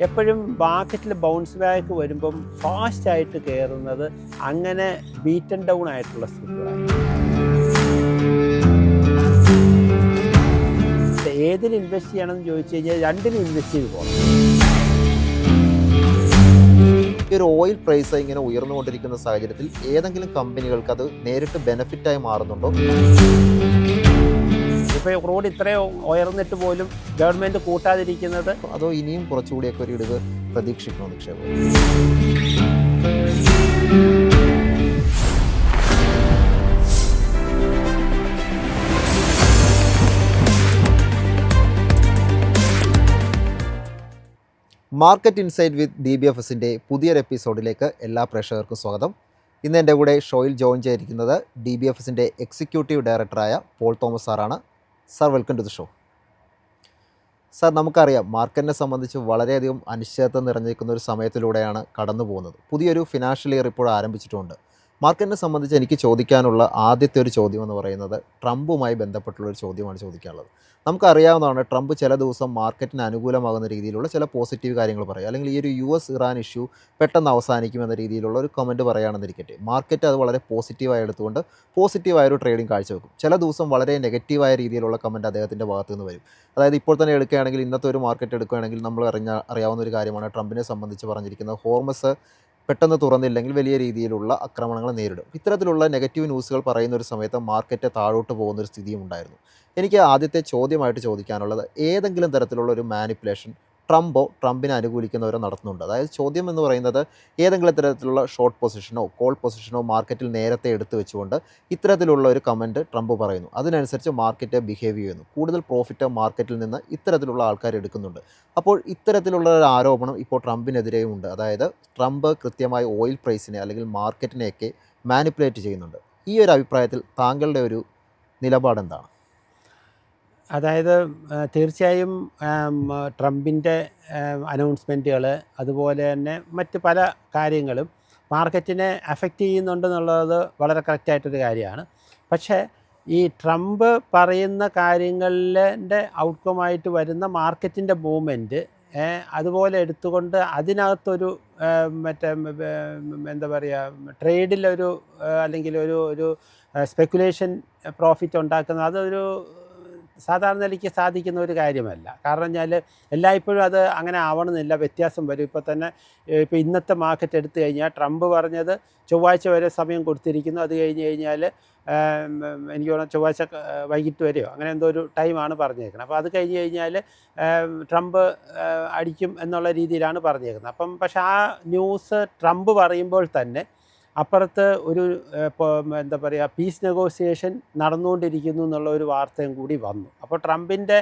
എപ്പോഴും മാർക്കറ്റിൽ bounce back വരുമ്പം ഫാസ്റ്റായിട്ട് കയറുന്നത് അങ്ങനെ ബീറ്റൻ ഡൗൺ ആയിട്ടുള്ള സ്റ്റോക്കുകളാണ്. ഏതിൽ ഇൻവെസ്റ്റ് ചെയ്യണമെന്ന് ചോദിച്ചു കഴിഞ്ഞാൽ രണ്ടിനും ഇൻവെസ്റ്റ് ചെയ്ത് പോകണം. ഈ ഒരു ഓയിൽ പ്രൈസ് ഇങ്ങനെ ഉയർന്നുകൊണ്ടിരിക്കുന്ന സാഹചര്യത്തിൽ ഏതെങ്കിലും കമ്പനികൾക്ക് അത് നേരിട്ട് ബെനിഫിറ്റായി മാറുന്നുണ്ടോ? ഇപ്പോൾ ക്രൂഡ് ഇത്രയും ഉയർന്നിട്ട് പോലും ഗവൺമെൻറ് കൂട്ടാതിരിക്കുന്നത്, അതോ ഇനിയും കുറച്ചുകൂടിയൊക്കെ ഒരു ഇടിവ് പ്രതീക്ഷിക്കണോ നിക്ഷേപം? മാർക്കറ്റ് ഇൻസൈറ്റ് വിത്ത് DBFSൻ്റെ പുതിയൊരു എപ്പിസോഡിലേക്ക് എല്ലാ പ്രേക്ഷകർക്കും സ്വാഗതം. ഇന്ന് എൻ്റെ കൂടെ ഷോയിൽ ജോയിൻ ചെയ്തിരിക്കുന്നത് DBFSൻ്റെ എക്സിക്യൂട്ടീവ് ഡയറക്ടറായ പോൾ തോമസ് സാറാണ്. Sir, welcome to the show. Sir, നമുക്കറിയാം മാർക്കറ്റിനെ സംബന്ധിച്ച് വളരെയധികം അനിശ്ചിതത്വം നിറഞ്ഞിരിക്കുന്ന ഒരു സമയത്തിലൂടെയാണ് കടന്നു പോകുന്നത്. പുതിയൊരു ഫിനാൻഷ്യൽ ഇയർ ഇപ്പോൾ ആരംഭിച്ചിട്ടുണ്ട്. മാർക്കറ്റിനെ സംബന്ധിച്ച് എനിക്ക് ചോദിക്കാനുള്ള ആദ്യത്തെ ഒരു ചോദ്യം എന്ന് പറയുന്നത് ട്രംപുമായി ബന്ധപ്പെട്ടുള്ളൊരു ചോദ്യമാണ് ചോദിക്കാനുള്ളത്. നമുക്കറിയാവുന്നതാണ്, ട്രംപ് ചില ദിവസം മാർക്കറ്റിന് അനുകൂലമാകുന്ന രീതിയിലുള്ള ചില പോസിറ്റീവ് കാര്യങ്ങൾ പറയും, അല്ലെങ്കിൽ ഈ ഒരു US ഇറാൻ ഇഷ്യൂ പെട്ടെന്ന് അവസാനിക്കുമെന്ന രീതിയിലുള്ള ഒരു കമൻറ്റ് പറയുകയാണെന്നിരിക്കട്ടെ, മാർക്കറ്റ് അത് വളരെ പോസിറ്റീവായി എടുത്തുകൊണ്ട് പോസിറ്റീവായൊരു ട്രേഡിംഗ് കാഴ്ചവെക്കും. ചില ദിവസം വളരെ നെഗറ്റീവായ രീതിയിലുള്ള കമൻറ്റ് അദ്ദേഹത്തിൻ്റെ ഭാഗത്തു നിന്ന് വരും. അതായത് ഇപ്പോൾ തന്നെ എടുക്കുകയാണെങ്കിൽ, ഇന്നത്തെ ഒരു മാർക്കറ്റ് എടുക്കുകയാണെങ്കിൽ നമ്മൾ അറിയാവുന്ന ഒരു കാര്യമാണ്, ട്രംപിനെ സംബന്ധിച്ച് പറഞ്ഞിരിക്കുന്നത് ഹോർമസ് പെട്ടെന്ന് തുറന്നില്ലെങ്കിൽ വലിയ രീതിയിലുള്ള ആക്രമണങ്ങൾ നേരിടും. ഇത്തരത്തിലുള്ള നെഗറ്റീവ് ന്യൂസുകൾ പറയുന്ന ഒരു സമയത്ത് മാർക്കറ്റ് താഴോട്ട് പോകുന്നൊരു സ്ഥിതിയും ഉണ്ടായിരുന്നു. എനിക്ക് ആദ്യത്തെ ചോദ്യമായിട്ട് ചോദിക്കാനുള്ളത്, ഏതെങ്കിലും തരത്തിലുള്ള ഒരു മാനിപ്പുലേഷൻ ട്രംപിനെ അനുകൂലിക്കുന്നവരോ നടത്തുന്നുണ്ട്? അതായത് ചോദ്യം എന്ന് പറയുന്നത്, ഏതെങ്കിലും തരത്തിലുള്ള ഷോർട്ട് പൊസിഷനോ കോൾ പൊസിഷനോ മാർക്കറ്റിൽ നേരത്തെ എടുത്തു വെച്ചുകൊണ്ട് ഇത്തരത്തിലുള്ള ഒരു കമൻറ്റ് ട്രംപ് പറയുന്നു, അതിനനുസരിച്ച് മാർക്കറ്റ് ബിഹേവ് ചെയ്യുന്നു, കൂടുതൽ പ്രോഫിറ്റ് മാർക്കറ്റിൽ നിന്ന് ഇത്തരത്തിലുള്ള ആൾക്കാർ എടുക്കുന്നുണ്ട്. അപ്പോൾ ഇത്തരത്തിലുള്ള ഒരു ആരോപണം ഇപ്പോൾ ട്രംപിനെതിരെയും ഉണ്ട്. അതായത് ട്രംപ് കൃത്യമായി ഓയിൽ പ്രൈസിനെ അല്ലെങ്കിൽ മാർക്കറ്റിനെയൊക്കെ മാനിപ്പുലേറ്റ് ചെയ്യുന്നുണ്ട്. ഈ ഒരു അഭിപ്രായത്തിൽ താങ്കളുടെ ഒരു നിലപാടെന്താണ്? അതായത് തീർച്ചയായും ട്രംപിൻ്റെ അനൗൺസ്മെൻറ്റുകൾ, അതുപോലെ തന്നെ മറ്റ് പല കാര്യങ്ങളും മാർക്കറ്റിനെ അഫക്റ്റ് ചെയ്യുന്നുണ്ടെന്നുള്ളത് വളരെ കറക്റ്റായിട്ടൊരു കാര്യമാണ്. പക്ഷേ ഈ ട്രംപ് പറയുന്ന കാര്യങ്ങളിൻ്റെ ഔട്ട്കമായിട്ട് വരുന്ന മാർക്കറ്റിൻ്റെ മൂവ്മെൻറ്റ് അതുപോലെ എടുത്തുകൊണ്ട് അതിനകത്തൊരു മറ്റേ എന്താ പറയുക, ട്രേഡിലൊരു അല്ലെങ്കിൽ ഒരു സ്പെക്കുലേഷൻ പ്രോഫിറ്റ് ഉണ്ടാക്കുന്നത്, അതൊരു സാധാരണ നിലയ്ക്ക് സാധിക്കുന്ന ഒരു കാര്യമല്ല. കാരണം പറഞ്ഞാൽ എല്ലായ്പ്പോഴും അത് അങ്ങനെ ആവണമെന്നില്ല, വ്യത്യാസം വരും. ഇപ്പോൾ തന്നെ ഇപ്പോൾ ഇന്നത്തെ മാർക്കറ്റ് എടുത്തു കഴിഞ്ഞാൽ ട്രംപ് പറഞ്ഞത് ചൊവ്വാഴ്ച വരെ സമയം കൊടുത്തിരിക്കുന്നു. അത് കഴിഞ്ഞ് കഴിഞ്ഞാൽ എനിക്ക് തോന്നുന്നു ചൊവ്വാഴ്ച വൈകിട്ട് വരെയോ അങ്ങനെ എന്തോ ഒരു ടൈമാണ് പറഞ്ഞേക്കുന്നത്. അപ്പോൾ അത് കഴിഞ്ഞ് കഴിഞ്ഞാൽ ട്രംപ് അടിക്കും എന്നുള്ള രീതിയിലാണ് പറഞ്ഞേക്കുന്നത്. അപ്പം പക്ഷേ ആ ന്യൂസ് ട്രംപ് പറയുമ്പോൾ തന്നെ അപ്പുറത്ത് ഒരു എന്താ പറയുക, പീസ് നെഗോസിയേഷൻ നടന്നുകൊണ്ടിരിക്കുന്നു എന്നുള്ള ഒരു വാർത്തയും കൂടി വന്നു. അപ്പോൾ ട്രംപിൻ്റെ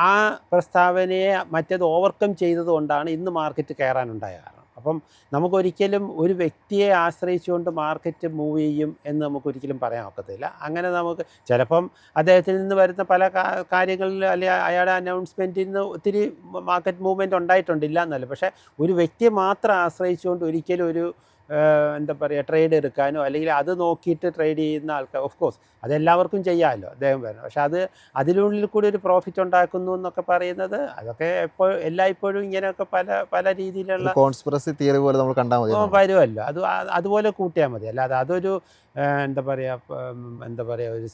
ആ പ്രസ്താവനയെ മറ്റേത് ഓവർകം ചെയ്തതുകൊണ്ടാണ് ഇന്ന് മാർക്കറ്റ് കയറാനുണ്ടായ കാരണം. അപ്പം നമുക്കൊരിക്കലും ഒരു വ്യക്തിയെ ആശ്രയിച്ചുകൊണ്ട് മാർക്കറ്റ് മൂവ് ചെയ്യും എന്ന് നമുക്കൊരിക്കലും പറയാൻ ഒക്കത്തില്ല. അങ്ങനെ നമുക്ക് ചിലപ്പം അദ്ദേഹത്തിൽ നിന്ന് വരുന്ന പല കാര്യങ്ങളിൽ അല്ലെങ്കിൽ അയാളുടെ അനൗൺസ്മെൻറ്റിൽ നിന്ന് ഒത്തിരി മാർക്കറ്റ് മൂവ്മെൻറ്റ് ഉണ്ടായിട്ടുണ്ടില്ല എന്നല്ല. പക്ഷേ ഒരു വ്യക്തിയെ മാത്രം ആശ്രയിച്ചുകൊണ്ട് ഒരിക്കലും ഒരു എന്താ പറയുക, ട്രേഡ് എടുക്കാനോ അല്ലെങ്കിൽ അത് നോക്കിയിട്ട് ട്രേഡ് ചെയ്യുന്ന ആൾക്കാർ, ഓഫ് കോഴ്സ് അതെല്ലാവർക്കും ചെയ്യാമല്ലോ, അദ്ദേഹം വരുന്നത്. പക്ഷേ അതിനുള്ളിൽ കൂടി ഒരു പ്രോഫിറ്റ് ഉണ്ടാക്കുന്നു എന്നൊക്കെ പറയുന്നത്, അതൊക്കെ എല്ലായ്പ്പോഴും ഇങ്ങനെയൊക്കെ പല രീതിയിലുള്ള കോൺസ്പിറസി തിയറി പോലെ നമ്മൾ കണ്ടാൽ മതി, വരുമല്ലോ. അതുപോലെ കൂട്ടിയാൽ മതി. അല്ലാതെ അതൊരു എന്താ പറയുക ഒരു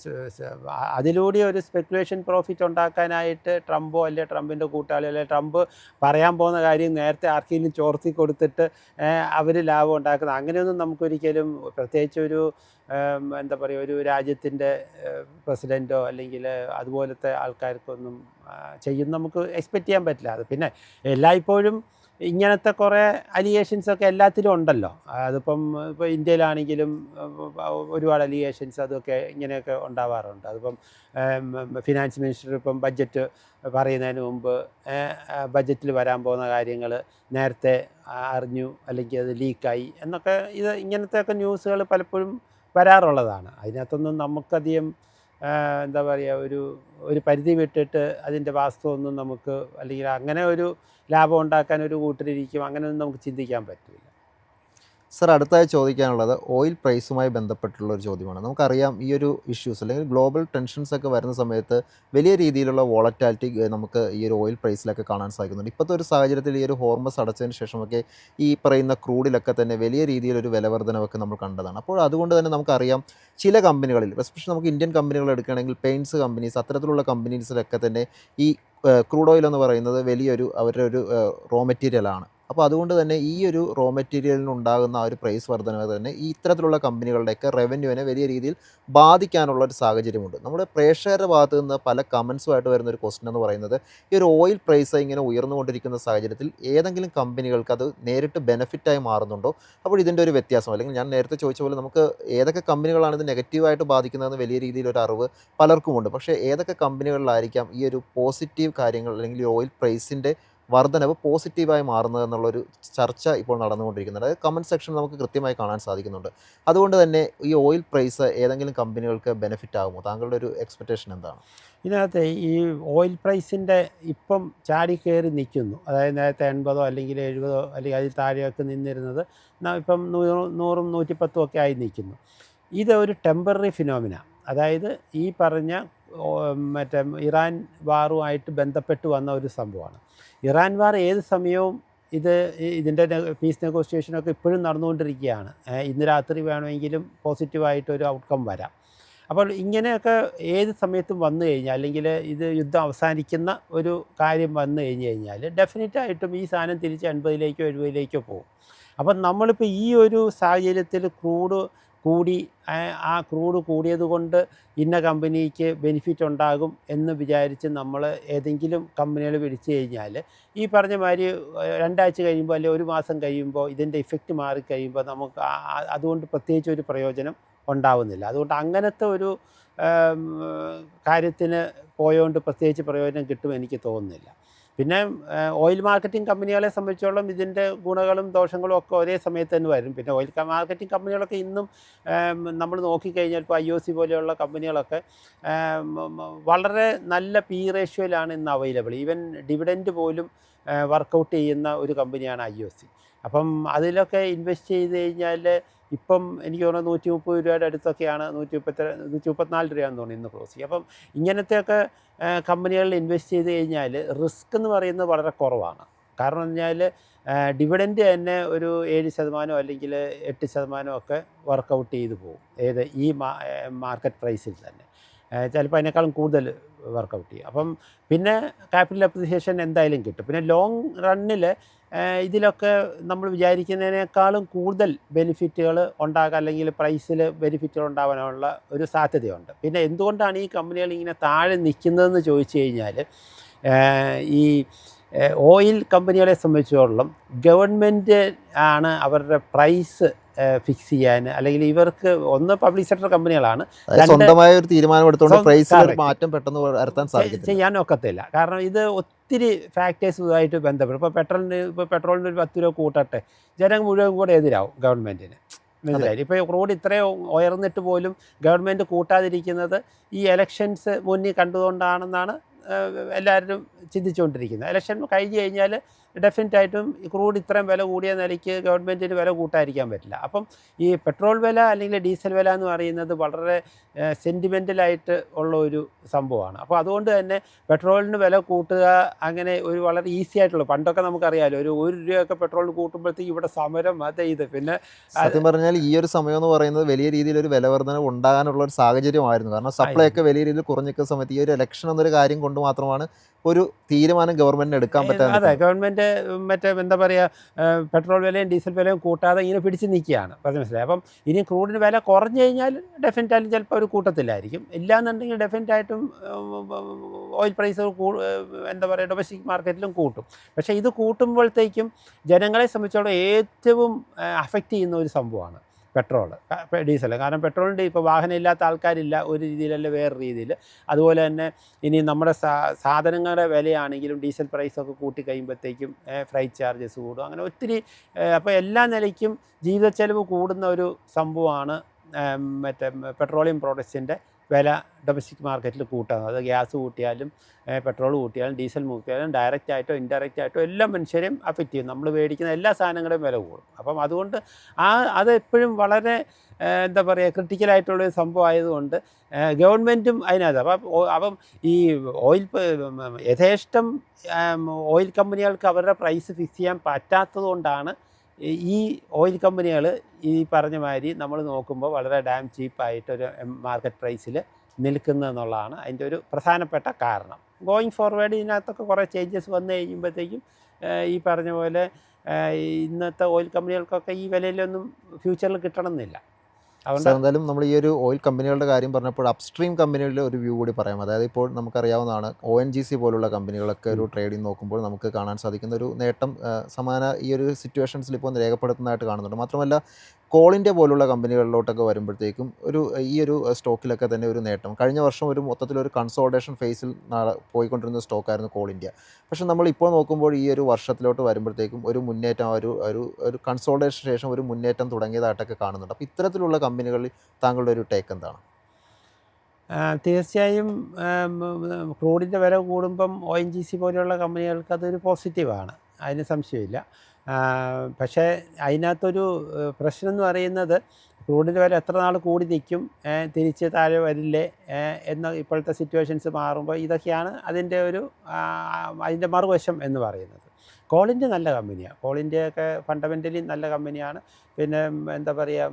അതിലൂടെ ഒരു സ്പെക്കുലേഷൻ പ്രോഫിറ്റ് ഉണ്ടാക്കാനായിട്ട് ട്രംപോ അല്ലെങ്കിൽ ട്രംപിൻ്റെ കൂട്ടാളിയോ അല്ലെങ്കിൽ ട്രംപ് പറയാൻ പോകുന്ന കാര്യം നേരത്തെ ആർക്കെങ്കിലും ചോർത്തി കൊടുത്തിട്ട് അവർ ലാഭം ഉണ്ടാക്കുന്നത്, അങ്ങനെയൊന്നും നമുക്കൊരിക്കലും, പ്രത്യേകിച്ച് ഒരു എന്താ പറയുക, ഒരു രാജ്യത്തിൻ്റെ പ്രസിഡൻറ്റോ അല്ലെങ്കിൽ അതുപോലത്തെ ആൾക്കാർക്കൊന്നും നമുക്ക് എക്സ്പെക്റ്റ് ചെയ്യാൻ പറ്റില്ല. അത് പിന്നെ എല്ലായ്പ്പോഴും ഇങ്ങനത്തെ കുറേ അലിഗേഷൻസൊക്കെ എല്ലാത്തിലും ഉണ്ടല്ലോ. അതിപ്പം ഇപ്പോൾ ഇന്ത്യയിലാണെങ്കിലും ഒരുപാട് അലിഗേഷൻസ് അതൊക്കെ ഇങ്ങനെയൊക്കെ ഉണ്ടാവാറുണ്ട്. അതിപ്പം ഫിനാൻസ് മിനിസ്റ്റർ ഇപ്പം ബഡ്ജറ്റ് പറയുന്നതിന് മുമ്പ് ബഡ്ജറ്റിൽ വരാൻ പോകുന്ന കാര്യങ്ങൾ നേരത്തെ അറിഞ്ഞു അല്ലെങ്കിൽ അത് ലീക്കായി എന്നൊക്കെ, ഇങ്ങനത്തെയൊക്കെ ന്യൂസുകൾ പലപ്പോഴും വരാറുള്ളതാണ്. അതിനകത്തൊന്നും നമുക്കധികം എന്താ പറയുക, ഒരു പരിധി വിട്ടിട്ട് അതിൻ്റെ വാസ്തവമൊന്നും നമുക്ക്, അല്ലെങ്കിൽ അങ്ങനെ ഒരു ലാഭം ഉണ്ടാക്കാൻ ഒരു കൂട്ടരിയ്ക്കും അങ്ങനെയൊന്നും നമുക്ക് ചിന്തിക്കാൻ പറ്റില്ല. സർ, അടുത്തായി ചോദിക്കാനുള്ളത് ഓയിൽ പ്രൈസുമായി ബന്ധപ്പെട്ടുള്ള ഒരു ചോദ്യമാണ്. നമുക്കറിയാം ഈ ഒരു ഇഷ്യൂസ് അല്ലെങ്കിൽ ഗ്ലോബൽ ടെൻഷൻസ് ഒക്കെ വരുന്ന സമയത്ത് വലിയ രീതിയിലുള്ള വോളറ്റാലിറ്റി നമുക്ക് ഈ ഒരു ഓയിൽ പ്രൈസിലൊക്കെ കാണാൻ സാധിക്കുന്നുണ്ട്. ഇപ്പോഴത്തെ ഒരു സാഹചര്യത്തിൽ ഈ ഒരു ഹോർമസ് അടച്ചതിന് ശേഷമൊക്കെ ഈ പറയുന്ന ക്രൂഡിലൊക്കെ തന്നെ വലിയ രീതിയിലൊരു വിലവർധനവൊക്കെ നമ്മൾ കണ്ടതാണ്. അപ്പോൾ അതുകൊണ്ട് തന്നെ നമുക്കറിയാം ചില കമ്പനികളിൽ, എസ്പെഷ്യലി നമുക്ക് ഇന്ത്യൻ കമ്പനികൾ എടുക്കുകയാണെങ്കിൽ പെയിൻറ്റ്സ് കമ്പനീസ്, അത്തരത്തിലുള്ള കമ്പനീസിലൊക്കെ തന്നെ ഈ ക്രൂഡ് ഓയിൽ എന്ന് പറയുന്നത് വലിയൊരു അവരുടെ ഒരു റോ മെറ്റീരിയലാണ്. അപ്പോൾ അതുകൊണ്ട് തന്നെ ഈ ഒരു റോ മെറ്റീരിയലിനുണ്ടാകുന്ന ആ ഒരു പ്രൈസ് വർധനവ് തന്നെ ഈ ഇത്തരത്തിലുള്ള കമ്പനികളുടെയൊക്കെ റവന്യൂവിനെ വലിയ രീതിയിൽ ബാധിക്കാനുള്ള ഒരു സാഹചര്യമുണ്ട്. നമ്മുടെ പ്രേക്ഷകരുടെ ഭാഗത്ത് നിന്ന് പല കമൻസുമായിട്ട് വരുന്ന ഒരു ക്വസ്റ്റൻ എന്ന് പറയുന്നത്, ഈ ഒരു ഓയിൽ പ്രൈസ് ഇങ്ങനെ ഉയർന്നുകൊണ്ടിരിക്കുന്ന സാഹചര്യത്തിൽ ഏതെങ്കിലും കമ്പനികൾക്ക് അത് നേരിട്ട് ബെനിഫിറ്റായി മാറുന്നുണ്ടോ? അപ്പോൾ ഇതിൻ്റെ ഒരു വ്യത്യാസം, അല്ലെങ്കിൽ ഞാൻ നേരത്തെ ചോദിച്ച പോലെ നമുക്ക് ഏതൊക്കെ കമ്പനികളാണ് ഇത് നെഗറ്റീവായിട്ട് ബാധിക്കുന്നതെന്ന് വലിയ രീതിയിലൊരു അറിവ് പലർക്കുമുണ്ട്. പക്ഷേ ഏതൊക്കെ കമ്പനികളിലായിരിക്കാം ഈ ഒരു പോസിറ്റീവ് കാര്യങ്ങൾ അല്ലെങ്കിൽ ഈ ഓയിൽ പ്രൈസിൻ്റെ വർധനവ് പോസിറ്റീവായി മാറുന്നത് എന്നുള്ളൊരു ചർച്ച ഇപ്പോൾ നടന്നുകൊണ്ടിരിക്കുന്നുണ്ട്. അത് കമൻറ്റ് സെക്ഷനിൽ നമുക്ക് കൃത്യമായി കാണാൻ സാധിക്കുന്നുണ്ട്. അതുകൊണ്ട് തന്നെ ഈ ഓയിൽ പ്രൈസ് ഏതെങ്കിലും കമ്പനികൾക്ക് ബെനിഫിറ്റ് ആകുമോ? താങ്കളുടെ ഒരു എക്സ്പെക്റ്റേഷൻ എന്താണ്? ഇതിനകത്ത് ഈ ഓയിൽ പ്രൈസിൻ്റെ ഇപ്പം ചാടി കയറി നിൽക്കുന്നു. അതായത് നേരത്തെ 80 അല്ലെങ്കിൽ 70 അല്ലെങ്കിൽ അതിൽ താഴെയൊക്കെ നിന്നിരുന്നത് ഇപ്പം 100 110 ഒക്കെ ആയി നിൽക്കുന്നു. ഇത് ഒരു ടെമ്പററി ഫിനോമിന. അതായത് ഈ പറഞ്ഞ മറ്റേ ഇറാൻ വാറുമായിട്ട് ബന്ധപ്പെട്ട് വന്ന ഒരു സംഭവമാണ്. ഇറാൻ വാർ ഏത് സമയവും ഇതിൻ്റെ പീസ് നെഗോഷിയേഷനൊക്കെ ഇപ്പോഴും നടന്നുകൊണ്ടിരിക്കുകയാണ്. ഇന്ന് രാത്രി വേണമെങ്കിലും പോസിറ്റീവായിട്ടൊരു ഔട്ട്കം വരാം. അപ്പോൾ ഇങ്ങനെയൊക്കെ ഏത് സമയത്തും വന്നു കഴിഞ്ഞാൽ, അല്ലെങ്കിൽ ഇത് യുദ്ധം അവസാനിക്കുന്ന ഒരു കാര്യം വന്നു കഴിഞ്ഞാൽ ഡെഫിനറ്റായിട്ടും ഈ സാധനം തിരിച്ച് 80-ലേക്കോ 70-ലേക്കോ പോകും. അപ്പം നമ്മളിപ്പോൾ ഈ ഒരു സാഹചര്യത്തിൽ ക്രൂഡ് കൂടി, ആ ക്രൂഡ് കൂടിയത് കൊണ്ട് ഇന്ന കമ്പനിക്ക് ബെനിഫിറ്റ് ഉണ്ടാകും എന്ന് വിചാരിച്ച് നമ്മൾ ഏതെങ്കിലും കമ്പനികൾ പിടിച്ചു കഴിഞ്ഞാൽ ഈ പറഞ്ഞ മാതിരി 2 ആഴ്ച കഴിയുമ്പോൾ അല്ലെങ്കിൽ 1 മാസം കഴിയുമ്പോൾ ഇതിൻ്റെ ഇഫക്റ്റ് മാറിക്കഴിയുമ്പോൾ നമുക്ക് അതുകൊണ്ട് പ്രത്യേകിച്ച് ഒരു പ്രയോജനം ഉണ്ടാവുന്നില്ല. അതുകൊണ്ട് അങ്ങനത്തെ ഒരു കാര്യത്തിന് പോയോണ്ട് പ്രത്യേകിച്ച് പ്രയോജനം കിട്ടും എനിക്ക് തോന്നുന്നില്ല. പിന്നെ ഓയിൽ മാർക്കറ്റിംഗ് കമ്പനികളെ സംബന്ധിച്ചോളം ഇതിൻ്റെ ഗുണങ്ങളും ദോഷങ്ങളും ഒക്കെ ഒരേ സമയത്ത് തന്നെ വരും. പിന്നെ ഓയിൽ മാർക്കറ്റിംഗ് കമ്പനികളൊക്കെ ഇന്നും നമ്മൾ നോക്കിക്കഴിഞ്ഞാൽ ഇപ്പോൾ IOC പോലെയുള്ള കമ്പനികളൊക്കെ വളരെ നല്ല പി റേഷ്യോയിലാണ് ഇന്ന് അവൈലബിൾ. ഈവൻ ഡിവിഡൻഡ് പോലും വർക്കൗട്ട് ചെയ്യുന്ന ഒരു കമ്പനിയാണ് IOC. അപ്പം അതിലൊക്കെ ഇൻവെസ്റ്റ് ചെയ്ത് കഴിഞ്ഞാൽ ഇപ്പം എനിക്ക് തോന്നുന്നു 130 രൂപയുടെ അടുത്തൊക്കെയാണ്, 134 രൂപയാണെന്ന് തോന്നുന്നു ഇന്ന് ക്ലോസ് ചെയ്യും. അപ്പം ഇങ്ങനത്തെയൊക്കെ കമ്പനികളിൽ ഇൻവെസ്റ്റ് ചെയ്ത് കഴിഞ്ഞാൽ റിസ്ക് എന്ന് പറയുന്നത് വളരെ കുറവാണ്. കാരണം എന്ന് പറഞ്ഞാൽ ഡിവിഡൻഡ് തന്നെ ഒരു 7% അല്ലെങ്കിൽ 8% ഒക്കെ വർക്കൗട്ട് ചെയ്ത് പോകും. ഈ മാർക്കറ്റ് പ്രൈസിൽ തന്നെ ചിലപ്പോൾ അതിനേക്കാളും കൂടുതൽ വർക്കൗട്ട് ചെയ്യും. അപ്പം പിന്നെ ക്യാപിറ്റൽ അപ്രിസിയേഷൻ എന്തായാലും കിട്ടും. പിന്നെ ലോങ് റണ്ണിൽ ഇതിലൊക്കെ നമ്മൾ വിചാരിക്കുന്നതിനേക്കാളും കൂടുതൽ ബെനിഫിറ്റുകൾ ഉണ്ടാകാൻ, അല്ലെങ്കിൽ പ്രൈസിൽ ബെനിഫിറ്റുകൾ ഉണ്ടാകാനുള്ള ഒരു സാധ്യതയുണ്ട്. പിന്നെ എന്തുകൊണ്ടാണ് ഈ കമ്പനികൾ ഇങ്ങനെ താഴെ നിൽക്കുന്നതെന്ന് ചോദിച്ചു കഴിഞ്ഞാൽ, ഈ ഓയിൽ കമ്പനികളെ സംബന്ധിച്ചിടത്തോളം ഗവൺമെൻറ് ആണ് അവരുടെ പ്രൈസ് ഫിക്സ് ചെയ്യാൻ, അല്ലെങ്കിൽ ഇവർക്ക് ഒന്ന് പബ്ലിക് സെക്ടർ കമ്പനികളാണ്, സ്വന്തമായ ഒരു തീരുമാനം എടുത്തുകൊണ്ട് പ്രൈസിൽ മാറ്റം പെട്ടെന്ന് വരുത്താൻ സാധിക്കും ചെയ്യാനൊക്കത്തില്ല. കാരണം ഇത് ഒത്തിരി ഫാക്ടേഴ്സുമായിട്ട് ബന്ധപ്പെടും. ഇപ്പോൾ പെട്രോളിന് ഒരു 10 രൂപ കൂട്ടട്ടെ, ജനം മുഴുവൻ കൂടെ എതിരാവും ഗവൺമെൻറ്റിന്. മനസ്സിലായി? ഇപ്പോൾ ക്രൂഡ് ഇത്രയും ഉയർന്നിട്ട് പോലും ഗവൺമെൻറ് കൂട്ടാതിരിക്കുന്നത് ഈ എലക്ഷൻസ് മുന്നിൽ കണ്ടുകൊണ്ടാണെന്നാണ് എല്ലാവരും ചിന്തിച്ചുകൊണ്ടിരിക്കുന്നത്. ഇലക്ഷൻ കഴിഞ്ഞ് കഴിഞ്ഞാൽ ഡെഫിനറ്റായിട്ടും ക്രൂഡ് ഇത്രയും വില കൂടിയ നിലയ്ക്ക് ഗവൺമെൻറ്റിന് വില കൂട്ടാതിരിക്കാൻ പറ്റില്ല. അപ്പം ഈ പെട്രോൾ വില അല്ലെങ്കിൽ ഡീസൽ വില എന്ന് പറയുന്നത് വളരെ സെൻറ്റിമെൻ്റലായിട്ട് ഉള്ള ഒരു സംഭവമാണ്. അപ്പോൾ അതുകൊണ്ട് തന്നെ പെട്രോളിന് വില കൂട്ടുക അങ്ങനെ ഒരു വളരെ ഈസി ആയിട്ടുള്ള, പണ്ടൊക്കെ നമുക്കറിയാമല്ലോ, ഒരു 1 രൂപയൊക്കെ പെട്രോളിന് കൂട്ടുമ്പോഴത്തേക്ക് ഇവിടെ സമരം ഇത് പിന്നെ സത്യം പറഞ്ഞാൽ ഈ ഒരു സമയം എന്ന് പറയുന്നത് വലിയ രീതിയിലൊരു വിലവർധന ഉണ്ടാകാനുള്ള ഒരു സാഹചര്യമായിരുന്നു. കാരണം സപ്ലൈ ഒക്കെ വലിയ രീതിയിൽ കുറഞ്ഞിരിക്കുന്ന സമയത്ത് ഈ ഒരു ഇലക്ഷൻ എന്നൊരു കാര്യം കൊണ്ട് മാത്രമാണ് ഒരു തീരുമാനം ഗവൺമെൻറ്റിന് എടുക്കാൻ പറ്റാതെ. അതെ, ഗവൺമെൻറ് മറ്റേ എന്താ പറയുക, പെട്രോൾ വിലയും ഡീസൽ വിലയും കൂട്ടാതെ ഇങ്ങനെ പിടിച്ച് നിൽക്കുകയാണ്. പറഞ്ഞ് മനസ്സിലായി? അപ്പം ഇനി ക്രൂഡിന് വില കുറഞ്ഞു കഴിഞ്ഞാൽ ഡെഫിനറ്റായിട്ടും ചിലപ്പോൾ ഒരു കൂട്ടത്തിലായിരിക്കും. ഇല്ലയെന്നുണ്ടെങ്കിൽ ഡെഫിനറ്റായിട്ടും ഓയിൽ പ്രൈസ് എന്താ പറയുക ഡൊമസ്റ്റിക് മാർക്കറ്റിലും കൂട്ടും. പക്ഷേ ഇത് കൂട്ടുമ്പോഴത്തേക്കും ജനങ്ങളെ സംബന്ധിച്ചോളം ഏറ്റവും അഫക്റ്റ് ചെയ്യുന്ന ഒരു സംഭവമാണ് ഡീസൽ. കാരണം പെട്രോളിൻ്റെ ഇപ്പോൾ വാഹനം ഇല്ലാത്ത ആൾക്കാരില്ല ഒരു രീതിയിലല്ല വേറെ രീതിയിൽ. അതുപോലെ തന്നെ ഇനി നമ്മുടെ സാധനങ്ങളുടെ വിലയാണെങ്കിലും ഡീസൽ പ്രൈസൊക്കെ കൂട്ടി കഴിയുമ്പോഴത്തേക്കും ഫ്രൈറ്റ് ചാർജസ് കൂടും. അങ്ങനെ ഒത്തിരി, അപ്പോൾ എല്ലാ നിലയ്ക്കും ജീവിത ചെലവ് കൂടുന്ന ഒരു സംഭവമാണ് മറ്റേ പെട്രോളിയം പ്രോഡക്ട്സിൻ്റെ വില ഡൊമസ്റ്റിക് മാർക്കറ്റിൽ കൂട്ടുന്നത്. അത് ഗ്യാസ് കൂട്ടിയാലും പെട്രോൾ കൂട്ടിയാലും ഡീസൽ കൂട്ടിയാലും ഡയറക്റ്റ് ആയിട്ടോ ഇൻഡയറക്റ്റ് ആയിട്ടോ എല്ലാ മനുഷ്യരെയും അഫക്റ്റ് ചെയ്യും. നമ്മൾ മേടിക്കുന്ന എല്ലാ സാധനങ്ങളുടെയും വില കൂടും. അപ്പം അതുകൊണ്ട് അതെപ്പോഴും വളരെ എന്താ പറയുക ക്രിട്ടിക്കലായിട്ടുള്ളൊരു സംഭവം ആയതുകൊണ്ട് ഗവൺമെൻറ്റും അതിനകത്ത് അപ്പം ഈ യഥേഷ്ടം ഓയിൽ കമ്പനികൾക്ക് അവരുടെ പ്രൈസ് ഫിക്സ് ചെയ്യാൻ പറ്റാത്തത് കൊണ്ടാണ് ഈ ഓയിൽ കമ്പനികൾ ഈ പറഞ്ഞ മാതിരി നമ്മൾ നോക്കുമ്പോൾ വളരെ ഡാം ചീപ്പായിട്ടൊരു മാർക്കറ്റ് പ്രൈസിൽ നിൽക്കുന്നതെന്നുള്ളതാണ് അതിൻ്റെ ഒരു പ്രധാനപ്പെട്ട കാരണം. ഗോയിങ് ഫോർവേഡ് ഇതിനകത്തൊക്കെ കുറേ ചേഞ്ചസ് വന്നു കഴിയുമ്പോഴത്തേക്കും ഈ പറഞ്ഞ പോലെ ഇന്നത്തെ ഓയിൽ കമ്പനികൾക്കൊക്കെ ഈ വിലയിലൊന്നും ഫ്യൂച്ചറിൽ കിട്ടണമെന്നില്ല. അതുകൊണ്ട് എന്തായാലും നമ്മൾ ഈ ഒരു ഓയിൽ കമ്പനികളുടെ കാര്യം പറഞ്ഞപ്പോൾ അപ്സ്ട്രീം കമ്പനികളുടെ ഒരു വ്യൂ കൂടി പറയാം. അതായത് ഇപ്പോൾ നമുക്കറിയാവുന്നതാണ് ONGC പോലുള്ള കമ്പനികളൊക്കെ ഒരു ട്രേഡിംഗ് നോക്കുമ്പോൾ നമുക്ക് കാണാൻ സാധിക്കുന്ന ഒരു നേട്ടം സമാന ഈ ഒരു സിറ്റുവേഷൻസിൽ ഇപ്പോൾ രേഖപ്പെടുത്തുന്നതായിട്ട് കാണുന്നുണ്ട്. മാത്രമല്ല കോൾ ഇന്ത്യ പോലുള്ള കമ്പനികളിലോട്ടൊക്കെ വരുമ്പോഴത്തേക്കും ഈ ഒരു സ്റ്റോക്കിലൊക്കെ തന്നെ ഒരു നേട്ടം കഴിഞ്ഞ വർഷം ഒരു മൊത്തത്തിലൊരു കൺസോൾട്ടേഷൻ ഫേസിൽ പോയിക്കൊണ്ടിരുന്ന സ്റ്റോക്കായിരുന്നു കോൾ ഇന്ത്യ. പക്ഷേ നമ്മളിപ്പോൾ നോക്കുമ്പോൾ ഈ ഒരു വർഷത്തിലോട്ട് വരുമ്പോഴത്തേക്കും ഒരു മുന്നേറ്റം ഒരു കൺസോൾട്ടേഷൻ ശേഷം ഒരു മുന്നേറ്റം തുടങ്ങിയതായിട്ടൊക്കെ കാണുന്നുണ്ട്. അപ്പോൾ ഇത്തരത്തിലുള്ള കമ്പനികളിൽ താങ്കളുടെ ഒരു ടേക്ക് എന്താണ്? തീർച്ചയായും ക്രൂഡിൻ്റെ വില കൂടുമ്പം ONGC പോലെയുള്ള കമ്പനികൾക്ക് അതൊരു പോസിറ്റീവാണ്, അതിന് സംശയമില്ല. പക്ഷേ അതിനകത്തൊരു പ്രശ്നം എന്ന് പറയുന്നത് ക്രൂഡിൻ്റെ വില എത്ര നാൾ കൂടി നിൽക്കും, തിരിച്ച് താഴെ വരില്ലേ എന്ന ഇപ്പോഴത്തെ സിറ്റുവേഷൻസ് മാറുമ്പോൾ ഇതൊക്കെയാണ് അതിൻ്റെ മറുവശം എന്ന് പറയുന്നത്. കോൾ ഇന്ത്യ നല്ല കമ്പനിയാണ്. കോൾ ഇന്ത്യയൊക്കെ ഫണ്ടമെൻ്റലി നല്ല കമ്പനിയാണ്. പിന്നെ എന്താ പറയുക,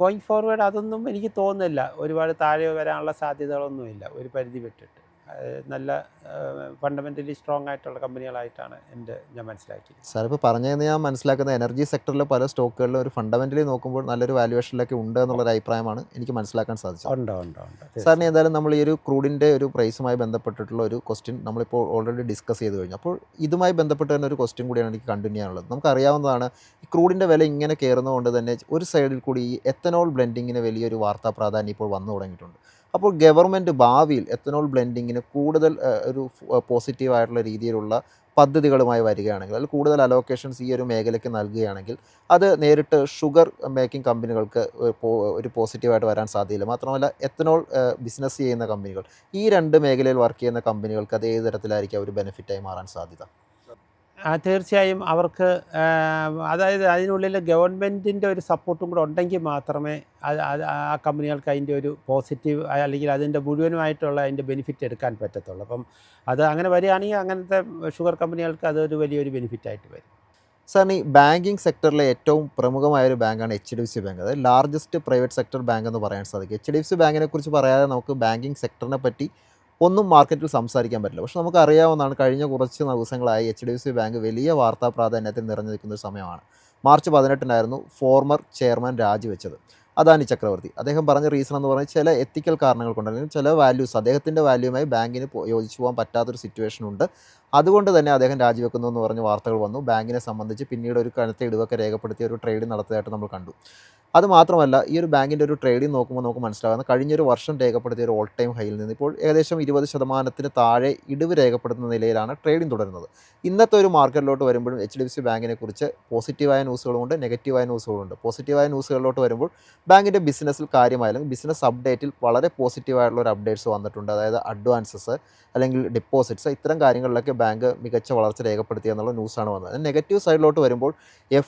ഗോയിങ് ഫോർവേഡ് അതൊന്നും എനിക്ക് തോന്നുന്നില്ല ഒരുപാട് താഴെ വരാനുള്ള സാധ്യതകളൊന്നുമില്ല ഒരു പരിധി വിട്ടിട്ട്. നല്ല ഫണ്ടമെൻ്റലി സ്ട്രോങ് ആയിട്ടുള്ള കമ്പനികളായിട്ടാണ് ഞാൻ മനസ്സിലാക്കിയത്. സാർ ഇപ്പോൾ പറഞ്ഞതെന്ന് ഞാൻ മനസ്സിലാക്കുന്ന എനർജി സെക്ടറിലെ പല സ്റ്റോക്കുകളിലും ഒരു ഫണ്ടമെൻ്റലി നോക്കുമ്പോൾ നല്ലൊരു വാല്യുവേഷനിലൊക്കെ ഉണ്ട് എന്നുള്ളൊരു അഭിപ്രായമാണ് എനിക്ക് മനസ്സിലാക്കാൻ സാധിച്ചത്. ഉണ്ട്. സാറിന് എന്തായാലും നമ്മൾ ഈ ഒരു ക്രൂഡിൻ്റെ ഒരു പ്രൈസുമായി ബന്ധപ്പെട്ടിട്ടുള്ള ഒരു ക്വസ്റ്റ്യൻ നമ്മളിപ്പോൾ ഓൾറെഡി ഡിസ്കസ് ചെയ്ത് കഴിഞ്ഞു. അപ്പോൾ ഇതുമായി ബന്ധപ്പെട്ട് തന്നെ ഒരു ക്വസ്റ്റ്യൻ കൂടിയാണ് എനിക്ക് കണ്ടിന്യൂ ചെയ്യാനുള്ളത്. നമുക്കറിയാവുന്നതാണ് ഈ ക്രൂഡിൻ്റെ വില ഇങ്ങനെ കയറുന്നതുകൊണ്ട് തന്നെ ഒരു സൈഡിൽ കൂടി ഈ എത്തനോൾ ബ്ലെൻഡിങ്ങിന് വലിയൊരു വാർത്താ പ്രാധാന്യം ഇപ്പോൾ വന്നു തുടങ്ങിയിട്ടുണ്ട്. അപ്പോൾ ഗവൺമെൻറ് ഭാവിയിൽ എത്തനോൾ ബ്ലെൻഡിങ്ങിന് കൂടുതൽ ഒരു പോസിറ്റീവായിട്ടുള്ള രീതിയിലുള്ള പദ്ധതികളുമായി വരികയാണെങ്കിൽ അല്ലെങ്കിൽ കൂടുതൽ അലോക്കേഷൻസ് ഈ ഒരു മേഖലയ്ക്ക് നൽകുകയാണെങ്കിൽ അത് നേരിട്ട് ഷുഗർ മേക്കിംഗ് കമ്പനികൾക്ക് ഒരു പോസിറ്റീവായിട്ട് വരാൻ സാധ്യതയില്ല. മാത്രമല്ല എത്തനോൾ ബിസിനസ് ചെയ്യുന്ന കമ്പനികൾ, ഈ രണ്ട് മേഖലയിൽ വർക്ക് ചെയ്യുന്ന കമ്പനികൾക്ക് അത് ഏത് തരത്തിലായിരിക്കും ഒരു ബെനിഫിറ്റായി മാറാൻ സാധ്യത? തീർച്ചയായും അവർക്ക് അതായത് അതിനുള്ളിൽ ഗവൺമെൻറ്റിൻ്റെ ഒരു സപ്പോർട്ടും കൂടെ ഉണ്ടെങ്കിൽ മാത്രമേ ആ കമ്പനികൾക്ക് അതിൻ്റെ ഒരു പോസിറ്റീവ് അല്ലെങ്കിൽ അതിൻ്റെ മുഴുവനുമായിട്ടുള്ള അതിൻ്റെ ബെനിഫിറ്റ് എടുക്കാൻ പറ്റത്തുള്ളൂ. അപ്പം അത് അങ്ങനെ വരികയാണെങ്കിൽ അങ്ങനത്തെ ഷുഗർ കമ്പനികൾക്ക് അതൊരു വലിയൊരു ബെനിഫിറ്റായിട്ട് വരും. സാറിന് ഈ ബാങ്കിങ് സെക്ടറിലെ ഏറ്റവും പ്രമുഖമായൊരു ബാങ്കാണ് HDFC ബാങ്ക്. അതായത് ലാർജസ്റ്റ് പ്രൈവറ്റ് സെക്ടർ ബാങ്ക് എന്ന് പറയാൻ സാധിക്കും. HDFC ബാങ്കിനെ കുറിച്ച് പറയാതെ നമുക്ക് ബാങ്കിങ് സെക്ടറിനെ പറ്റി ഒന്നും മാർക്കറ്റിൽ സംസാരിക്കാൻ പറ്റില്ല. പക്ഷെ നമുക്കറിയാവുന്നതാണ് കഴിഞ്ഞ കുറച്ച് ദിവസങ്ങളായി HDFC ബാങ്ക് വലിയ വാർത്താ പ്രാധാന്യത്തിൽ നിറഞ്ഞു നിൽക്കുന്ന ഒരു സമയമാണ്. മാർച്ച് 18 ഫോർമർ ചെയർമാൻ രാജിവെച്ചത് അദാനി ചക്രവർത്തി. അദ്ദേഹം പറഞ്ഞ റീസൺ എന്ന് പറഞ്ഞാൽ ചില എത്തിക്കൽ കാരണങ്ങൾ കൊണ്ട് അല്ലെങ്കിൽ ചില വാല്യൂസ് അദ്ദേഹത്തിൻ്റെ വാല്യൂമായി ബാങ്കിന് യോജിച്ചു പോകാൻ പറ്റാത്തൊരു സിറ്റുവേഷൻ ഉണ്ട്, അതുകൊണ്ട് തന്നെ അദ്ദേഹം രാജിവെക്കുന്നു എന്ന് പറഞ്ഞ് വാർത്തകൾ വന്നു. ബാങ്കിനെ സംബന്ധിച്ച് പിന്നീട് ഒരു കനത്ത ഇടിവൊക്കെ രേഖപ്പെടുത്തിയ ഒരു ട്രേഡിംഗ് നടത്തിയതായിട്ട് നമ്മൾ കണ്ടു. അതുമാത്രമല്ല ഈ ഒരു ബാങ്കിൻ്റെ ഒരു ട്രേഡിംഗ് നോക്കുമ്പോൾ നമുക്ക് മനസ്സിലാകുന്ന കഴിഞ്ഞൊരു വർഷം രേഖപ്പെടുത്തിയ ഒരു ഓൾ ടൈം ഹൈയിൽ നിന്ന് ഇപ്പോൾ ഏകദേശം 20% താഴെ ഇടിവ് രേഖപ്പെടുത്തുന്ന നിലയിലാണ് ട്രേഡിംഗ് തുടരുന്നത്. ഇന്നത്തെ ഒരു മാർക്കറ്റിലോട്ട് വരുമ്പോഴും HDFC ബാങ്കിനെ കുറിച്ച് പോസിറ്റീവായ ന്യൂസുകളുമുണ്ട്, നെഗറ്റീവായ ന്യൂസുകളുണ്ട്. പോസിറ്റീവായ ന്യൂസുകളിലോട്ട് വരുമ്പോൾ ബാങ്കിൻ്റെ ബിസിനസ്സിൽ കാര്യമായ അല്ലെങ്കിൽ ബിസിനസ് അപ്ഡേറ്റിൽ വളരെ പോസിറ്റീവായിട്ടുള്ള ഒരു അപ്ഡേറ്റ്സ് വന്നിട്ടുണ്ട്. അതായത് അഡ്വാൻസസ് അല്ലെങ്കിൽ ഡെപ്പോസിറ്റ്സ് ഇത്തരം കാര്യങ്ങളിലൊക്കെ ബാങ്ക് മികച്ച വളർച്ച രേഖപ്പെടുത്തി എന്നുള്ള ന്യൂസാണ് വന്നത്. നെഗറ്റീവ് സൈഡിലോട്ട് വരുമ്പോൾ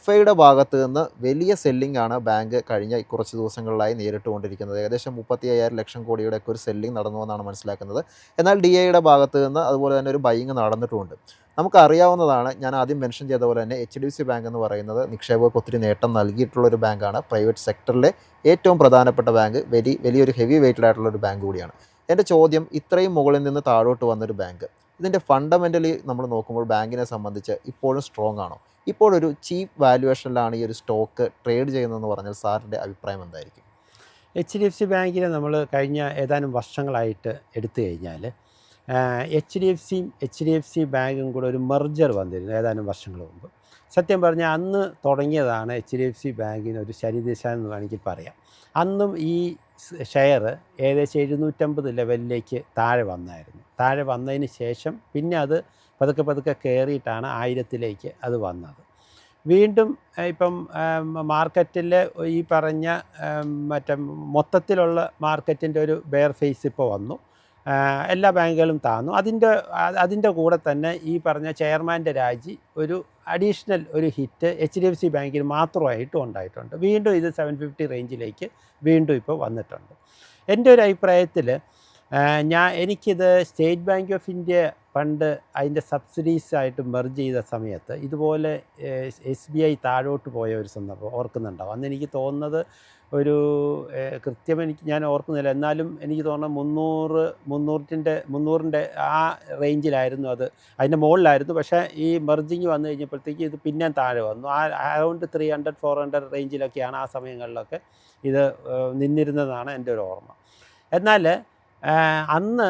FIയുടെ ഭാഗത്ത് നിന്ന് വലിയ സെല്ലിംഗ് ആണ് ബാങ്ക് കഴിഞ്ഞ കുറച്ച് ദിവസങ്ങളിലായി നേരിട്ടുകൊണ്ടിരിക്കുന്നത്. ഏകദേശം 35,000 ലക്ഷം കോടിയുടെ ഒക്കെ ഒരു സെല്ലിംഗ് നടന്നുവെന്നാണ് മനസ്സിലാക്കുന്നത്. എന്നാൽ DIയുടെ ഭാഗത്ത് നിന്ന് അതുപോലെ തന്നെ ഒരു ബൈയിങ് നടന്നിട്ടുമുണ്ട്. നമുക്കറിയാവുന്നതാണ്, ഞാൻ ആദ്യം മെൻഷൻ ചെയ്ത പോലെ തന്നെ HDFC ബാങ്ക് എന്ന് പറയുന്നത് നിക്ഷേപകർക്ക് ഒത്തിരി നേട്ടം നൽകിയിട്ടുള്ളൊരു ബാങ്കാണ്. പ്രൈവറ്റ് സെക്ടറിലെ ഏറ്റവും പ്രധാനപ്പെട്ട ബാങ്ക്, വലിയൊരു ഹെവി വെയ്റ്റഡ് ആയിട്ടുള്ളൊരു ബാങ്ക് കൂടിയാണ്. എൻ്റെ ചോദ്യം, ഇത്രയും മുകളിൽ നിന്ന് താഴോട്ട് വന്നൊരു ബാങ്ക്, ഇതിൻ്റെ ഫണ്ടമെൻ്റലി നമ്മൾ നോക്കുമ്പോൾ ബാങ്കിനെ സംബന്ധിച്ച് ഇപ്പോഴും സ്ട്രോങ് ആണോ? ഇപ്പോഴൊരു ചീപ്പ് വാല്യുവേഷനിലാണ് ഈ ഒരു സ്റ്റോക്ക് ട്രേഡ് ചെയ്യുന്നതെന്ന് പറഞ്ഞാൽ സാറിൻ്റെ അഭിപ്രായം എന്തായിരിക്കും? HDFC ബാങ്കിനെ നമ്മൾ കഴിഞ്ഞ ഏതാനും വർഷങ്ങളായിട്ട് എടുത്തു കഴിഞ്ഞാൽ HDFC ബാങ്കും കൂടെ ഒരു മെർജർ വന്നിരുന്നു ഏതാനും വർഷങ്ങൾ മുമ്പ്. സത്യം പറഞ്ഞാൽ അന്ന് തുടങ്ങിയതാണ് HDFC ബാങ്കിന് ഒരു ശരിദിശ എന്ന് വേണമെങ്കിൽ പറയാം. അന്നും ഈ ഷെയർ ഏകദേശം 750 ലെവലിലേക്ക് താഴെ വന്നായിരുന്നു. താഴെ വന്നതിന് ശേഷം പിന്നെ അത് പതുക്കെ കയറിയിട്ടാണ് 1000-ലേക്ക് അത് വന്നത്. വീണ്ടും ഇപ്പം മാർക്കറ്റിൽ ഈ പറഞ്ഞ മറ്റേ മൊത്തത്തിലുള്ള മാർക്കറ്റിൻ്റെ ഒരു ബെയർ ഫേസ് ഇപ്പോൾ വന്നു. എല്ലാ ബാങ്കുകളും താന്നു. അതിൻ്റെ കൂടെ തന്നെ ഈ പറഞ്ഞ ചെയർമാൻ്റെ രാജി ഒരു അഡീഷണൽ ഒരു ഹിറ്റ് HDFC ബാങ്കിന് മാത്രമായിട്ടും ഉണ്ടായിട്ടുണ്ട്. വീണ്ടും ഇത് 750 റേഞ്ചിലേക്ക് വീണ്ടും ഇപ്പോൾ വന്നിട്ടുണ്ട്. എൻ്റെ ഒരു അഭിപ്രായത്തിൽ എനിക്കിത് സ്റ്റേറ്റ് ബാങ്ക് ഓഫ് ഇന്ത്യ പണ്ട് അതിൻ്റെ സബ്സിഡീസായിട്ട് മെർജ് ചെയ്ത സമയത്ത് ഇതുപോലെ SBI താഴോട്ട് പോയ ഒരു സന്ദർഭം ഓർക്കുന്നുണ്ടാവും. അന്ന് എനിക്ക് തോന്നുന്നത് ഒരു കൃത്യം ഞാൻ ഓർക്കുന്നില്ല, എന്നാലും എനിക്ക് തോന്നുന്നത് 300-ൻ്റെ ആ റേഞ്ചിലായിരുന്നു, അത് അതിൻ്റെ മുകളിലായിരുന്നു. പക്ഷേ ഈ മെർജിങ് വന്നു കഴിഞ്ഞപ്പോഴത്തേക്ക് ഇത് പിന്നെ താഴെ വന്നു. അറൗണ്ട് 300-400 റേഞ്ചിലൊക്കെയാണ് ആ സമയങ്ങളിലൊക്കെ ഇത് നിന്നിരുന്നതാണ് എൻ്റെ ഒരു ഓർമ്മ. എന്നാൽ അന്ന്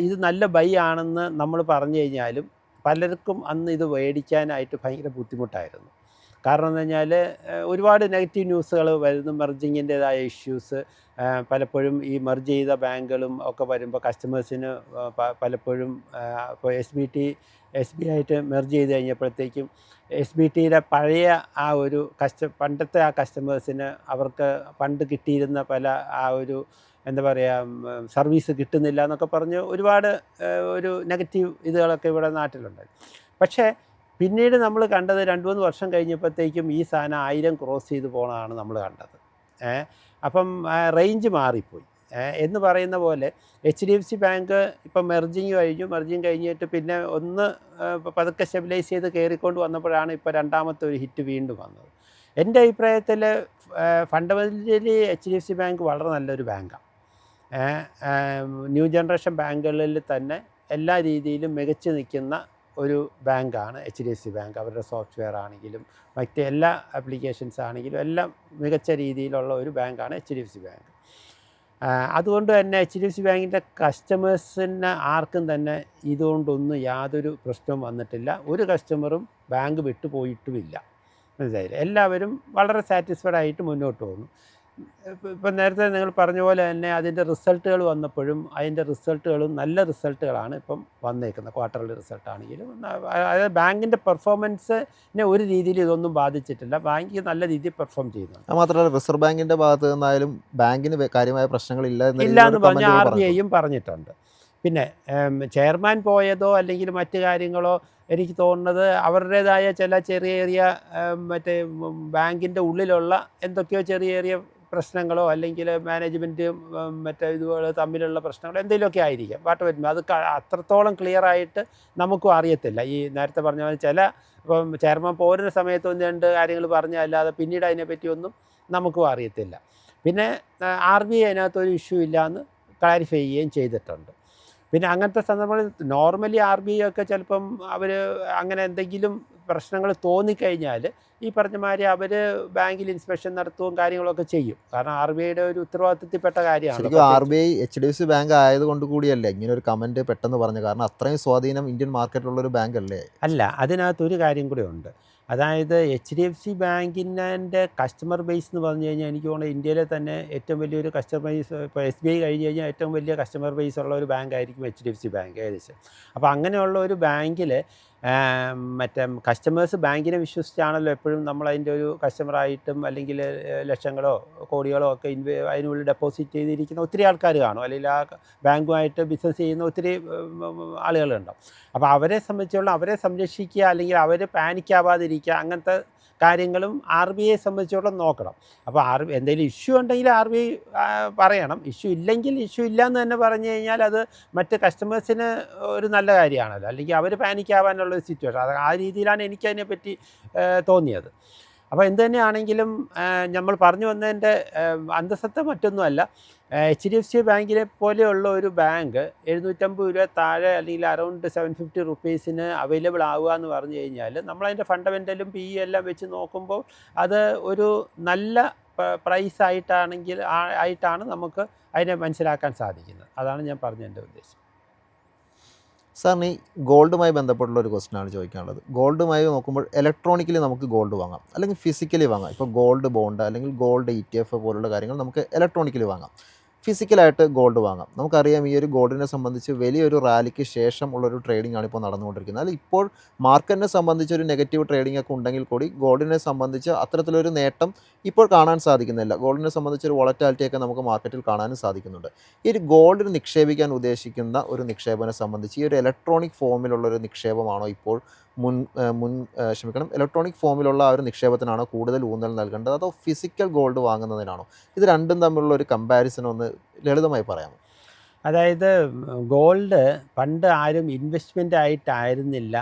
ഇത് നല്ല ബൈ ആണെന്ന് നമ്മൾ പറഞ്ഞു കഴിഞ്ഞാലും പലർക്കും അന്ന് ഇത് മേടിക്കാനായിട്ട് ഭയങ്കര ബുദ്ധിമുട്ടായിരുന്നു. കാരണം എന്ന് പറഞ്ഞാൽ ഒരുപാട് നെഗറ്റീവ് ന്യൂസുകൾ വരുന്നു, മെർജിങ്ങിൻ്റേതായ ഇഷ്യൂസ്. പലപ്പോഴും ഈ മെർജ് ചെയ്ത ബാങ്കുകളും ഒക്കെ വരുമ്പോൾ കസ്റ്റമേഴ്സിന് പലപ്പോഴും ഇപ്പോൾ SBI ആയിട്ട് മെർജ് ചെയ്ത് കഴിഞ്ഞപ്പോഴത്തേക്കും SBTയുടെ പഴയ ആ ഒരു പണ്ടത്തെ ആ കസ്റ്റമേഴ്സിന് അവർക്ക് പണ്ട് കിട്ടിയിരുന്ന പല ആ ഒരു എന്താ പറയുക സർവീസ് കിട്ടുന്നില്ല എന്നൊക്കെ പറഞ്ഞ് ഒരുപാട് ഒരു നെഗറ്റീവ് ഇതുകളൊക്കെ ഇവിടെ നാട്ടിലുണ്ട്. പക്ഷേ പിന്നീട് നമ്മൾ കണ്ടത് 2-3 വർഷം കഴിഞ്ഞപ്പോഴത്തേക്കും ഈ സാധനം 1000 ക്രോസ് ചെയ്ത് പോകണതാണ് നമ്മൾ കണ്ടത്. അപ്പം റേഞ്ച് മാറിപ്പോയി എന്ന് പറയുന്ന പോലെ HDFC ബാങ്ക് ഇപ്പം മെർജിങ് കഴിഞ്ഞിട്ട് പിന്നെ ഒന്ന് പതുക്കെ സ്റ്റെബിലൈസ് ചെയ്ത് കയറിക്കൊണ്ട് വന്നപ്പോഴാണ് ഇപ്പോൾ രണ്ടാമത്തെ ഒരു ഹിറ്റ് വീണ്ടും വന്നത്. എൻ്റെ അഭിപ്രായത്തിൽ ഫണ്ടമെൻ്റലി HDFC ബാങ്ക് വളരെ നല്ലൊരു ബാങ്കാണ്. ന്യൂ ജനറേഷൻ ബാങ്കുകളിൽ തന്നെ എല്ലാ രീതിയിലും മികച്ചു നിൽക്കുന്ന ഒരു ബാങ്കാണ് HDFC ബാങ്ക്. അവരുടെ സോഫ്റ്റ്വെയർ ആണെങ്കിലും മറ്റ് എല്ലാ ആപ്ലിക്കേഷൻസ് ആണെങ്കിലും എല്ലാം മികച്ച രീതിയിലുള്ള ഒരു ബാങ്കാണ് HDFC ബാങ്ക്. അതുകൊണ്ട് തന്നെ HDFC ബാങ്കിൻ്റെ കസ്റ്റമേഴ്സിന് ആർക്കും തന്നെ ഇതുകൊണ്ടൊന്നും യാതൊരു പ്രശ്നവും വന്നിട്ടില്ല. ഒരു കസ്റ്റമറും ബാങ്ക് വിട്ടു പോയിട്ടുമില്ല. മനസ്സിലായില്ലേ? എല്ലാവരും വളരെ സാറ്റിസ്ഫൈഡ് ആയിട്ട് മുന്നോട്ട് പോകുന്നു. ഇപ്പം നേരത്തെ നിങ്ങൾ പറഞ്ഞ പോലെ തന്നെ അതിൻ്റെ റിസൾട്ടുകൾ വന്നപ്പോഴും അതിൻ്റെ റിസൾട്ടുകളും നല്ല റിസൾട്ടുകളാണ് ഇപ്പം വന്നേക്കുന്നത്. ക്വാർട്ടർലി റിസൾട്ടാണെങ്കിലും അതായത് ബാങ്കിൻ്റെ പെർഫോമൻസിനെ ഒരു രീതിയിൽ ഇതൊന്നും ബാധിച്ചിട്ടില്ല. ബാങ്ക് നല്ല രീതിയിൽ പെർഫോം ചെയ്യുന്നുണ്ട്. മാത്രമല്ല റിസർവ് ബാങ്കിൻ്റെ ഭാഗത്ത് നിന്നായാലും ബാങ്കിന് കാര്യമായ പ്രശ്നങ്ങളില്ല എന്ന് പറഞ്ഞ് RBIയും പറഞ്ഞിട്ടുണ്ട്. പിന്നെ ചെയർമാൻ പോയതോ അല്ലെങ്കിൽ മറ്റു കാര്യങ്ങളോ എനിക്ക് തോന്നുന്നത് അവരുടേതായ ചില ചെറിയ മറ്റേ ബാങ്കിൻ്റെ ഉള്ളിലുള്ള എന്തൊക്കെയോ ചെറിയ പ്രശ്നങ്ങളോ അല്ലെങ്കിൽ മാനേജ്മെൻറ്റും മറ്റേ ഇതുപോലെ തമ്മിലുള്ള പ്രശ്നങ്ങളോ എന്തെങ്കിലുമൊക്കെ ആയിരിക്കാം. വാട്ട് വരുമ്പോൾ അത് അത്രത്തോളം ക്ലിയറായിട്ട് നമുക്കും അറിയത്തില്ല. ഈ നേരത്തെ പറഞ്ഞ പോലെ ഇപ്പം ചെയർമാൻ പോരുന്ന സമയത്ത് 1-2 കാര്യങ്ങൾ പറഞ്ഞല്ലാതെ പിന്നീട് അതിനെപ്പറ്റിയൊന്നും നമുക്കും അറിയത്തില്ല. പിന്നെ RBI അതിനകത്തൊരു ഇഷ്യൂ ഇല്ല എന്ന് ക്ലാരിഫൈ ചെയ്യുകയും ചെയ്തിട്ടുണ്ട്. പിന്നെ അങ്ങനത്തെ സന്ദർഭങ്ങളിൽ നോർമലി RBI ഒക്കെ ചിലപ്പം അവർ അങ്ങനെ എന്തെങ്കിലും പ്രശ്നങ്ങൾ തോന്നിക്കഴിഞ്ഞാൽ ഈ പറഞ്ഞ മാതിരി അവർ ബാങ്കിൽ ഇൻസ്പെക്ഷൻ നടത്തുകയും കാര്യങ്ങളൊക്കെ ചെയ്യും. കാരണം RBIയുടെ ഒരു ഉത്തരവാദിത്തത്തിൽപ്പെട്ട കാര്യമാണ്. RBI HDFC ബാങ്ക് ആയതുകൊണ്ട് കൂടിയല്ലേ ഇങ്ങനെ ഒരു കമൻറ്റ് പെട്ടെന്ന് പറഞ്ഞു? കാരണം അത്രയും സ്വാധീനം ഇന്ത്യൻ മാർക്കറ്റിലുള്ളൊരു ബാങ്ക് അല്ലേ? അല്ല, അതിനകത്തൊരു കാര്യം കൂടെ ഉണ്ട്. അതായത് HDFC ബാങ്കിൻ്റെ കസ്റ്റമർ ബേസ് എന്ന് പറഞ്ഞു കഴിഞ്ഞാൽ എനിക്ക് തോന്നുന്നത് ഇന്ത്യയിലെ തന്നെ ഏറ്റവും വലിയൊരു കസ്റ്റമർ ബേസ്, ഇപ്പോൾ SBI കഴിഞ്ഞ് കഴിഞ്ഞാൽ ഏറ്റവും വലിയ കസ്റ്റമർ ബേസ് ഉള്ള ഒരു ബാങ്ക് ആയിരിക്കും HDFC ബാങ്ക് ഏകദേശം. അപ്പോൾ അങ്ങനെയുള്ള ഒരു ബാങ്കിൽ മറ്റേ കസ്റ്റമേഴ്സ് ബാങ്കിനെ വിശ്വസിച്ചാണല്ലോ എപ്പോഴും നമ്മളതിൻ്റെ ഒരു കസ്റ്റമറായിട്ടും അല്ലെങ്കിൽ ലക്ഷങ്ങളോ കോടികളോ ഒക്കെ അതിനുള്ളിൽ ഡെപ്പോസിറ്റ് ചെയ്തിരിക്കുന്ന ഒത്തിരി ആൾക്കാർ കാണും, അല്ലെങ്കിൽ ആ ബാങ്കുമായിട്ട് ബിസിനസ് ചെയ്യുന്ന ഒത്തിരി ആളുകളുണ്ടാവും. അപ്പോൾ അവരെ സംരക്ഷിക്കുക അല്ലെങ്കിൽ അവർ പാനിക്കാവാതിരിക്കുക അങ്ങനത്തെ കാര്യങ്ങളും RBIയെ സംബന്ധിച്ചോളം നോക്കണം. അപ്പോൾ എന്തെങ്കിലും ഇഷ്യൂ ഉണ്ടെങ്കിൽ RBI പറയണം. ഇഷ്യൂ ഇല്ലെങ്കിൽ ഇഷ്യൂ ഇല്ല എന്ന് തന്നെ പറഞ്ഞു കഴിഞ്ഞാൽ അത് മറ്റ് കസ്റ്റമേഴ്സിന് ഒരു നല്ല കാര്യമാണല്ലോ. അല്ലെങ്കിൽ അവർ പാനിക്കാവാനുള്ളൊരു സിറ്റുവേഷൻ, അത് ആ രീതിയിലാണ് എനിക്കതിനെപ്പറ്റി തോന്നിയത്. അപ്പോൾ എന്ത് തന്നെയാണെങ്കിലും നമ്മൾ പറഞ്ഞു വന്നതിൻ്റെ അന്തസത്ത മറ്റൊന്നുമല്ല. HDFC ബാങ്കിനെ പോലെയുള്ള ഒരു ബാങ്ക് 750 രൂപ താഴെ അല്ലെങ്കിൽ അറൗണ്ട് 750 റുപ്പീസിന് അവൈലബിൾ ആവുക എന്ന് പറഞ്ഞു കഴിഞ്ഞാൽ നമ്മളതിൻ്റെ ഫണ്ടമെൻ്റലും PE എല്ലാം വെച്ച് നോക്കുമ്പോൾ അത് ഒരു നല്ല പ്രൈസ് ആയിട്ടാണ് നമുക്ക് അതിനെ മനസ്സിലാക്കാൻ സാധിക്കുന്നത്. അതാണ് ഞാൻ പറഞ്ഞതിൻ്റെ ഉദ്ദേശം. സാറിന് ഈ ഗോൾഡുമായി ബന്ധപ്പെട്ടുള്ള ഒരു ക്വസ്റ്റ്യനാണ് ചോദിക്കാനുള്ളത്. ഗോൾഡുമായി നോക്കുമ്പോൾ ഇലക്ട്രോണിക്കലി നമുക്ക് ഗോൾഡ് വാങ്ങാം, അല്ലെങ്കിൽ ഫിസിക്കലി വാങ്ങാം. ഇപ്പോൾ ഗോൾഡ് ബോണ്ട് അല്ലെങ്കിൽ ഗോൾഡ് ETF പോലുള്ള കാര്യങ്ങൾ നമുക്ക് ഇലക്ട്രോണിക്കലി വാങ്ങാം. ഫിസിക്കലായിട്ട് ഗോൾഡ് വാങ്ങാം. നമുക്കറിയാം ഈ ഒരു ഗോൾഡിനെ സംബന്ധിച്ച് വലിയൊരു റാലിക്ക് ശേഷം ഉള്ളൊരു ട്രേഡിംഗ് ആണ് ഇപ്പോൾ നടന്നുകൊണ്ടിരിക്കുന്നത്. അതിൽ ഇപ്പോൾ മാർക്കറ്റിനെ സംബന്ധിച്ച് ഒരു നെഗറ്റീവ് ട്രേഡിംഗ് ഒക്കെ ഉണ്ടെങ്കിൽ കൂടി ഗോൾഡിനെ സംബന്ധിച്ച് അത്തരത്തിലൊരു നേട്ടം ഇപ്പോൾ കാണാൻ സാധിക്കുന്നില്ല. ഗോൾഡിനെ സംബന്ധിച്ച് ഒരു വോളറ്റാലിറ്റി ഒക്കെ നമുക്ക് മാർക്കറ്റിൽ കാണാനും സാധിക്കുന്നുണ്ട്. ഈ ഒരു ഗോൾഡിൽ നിക്ഷേപിക്കാൻ ഉദ്ദേശിക്കുന്ന ഒരു നിക്ഷേപനെ സംബന്ധിച്ച് ഈ ഒരു ഇലക്ട്രോണിക് ഫോമിലുള്ളൊരു നിക്ഷേപമാണോ ഇപ്പോൾ ഇലക്ട്രോണിക് ഫോമിലുള്ള ആ ഒരു നിക്ഷേപത്തിനാണോ കൂടുതൽ ഊന്നൽ നൽകേണ്ടത്, അതോ ഫിസിക്കൽ ഗോൾഡ് വാങ്ങുന്നതിനാണോ? ഇത് രണ്ടും തമ്മിലുള്ള ഒരു കമ്പാരിസൺ ഒന്ന് ലളിതമായി പറയാമോ? അതായത് ഗോൾഡ് പണ്ട് ആരും ഇൻവെസ്റ്റ്മെൻ്റ് ആയിട്ടായിരുന്നില്ല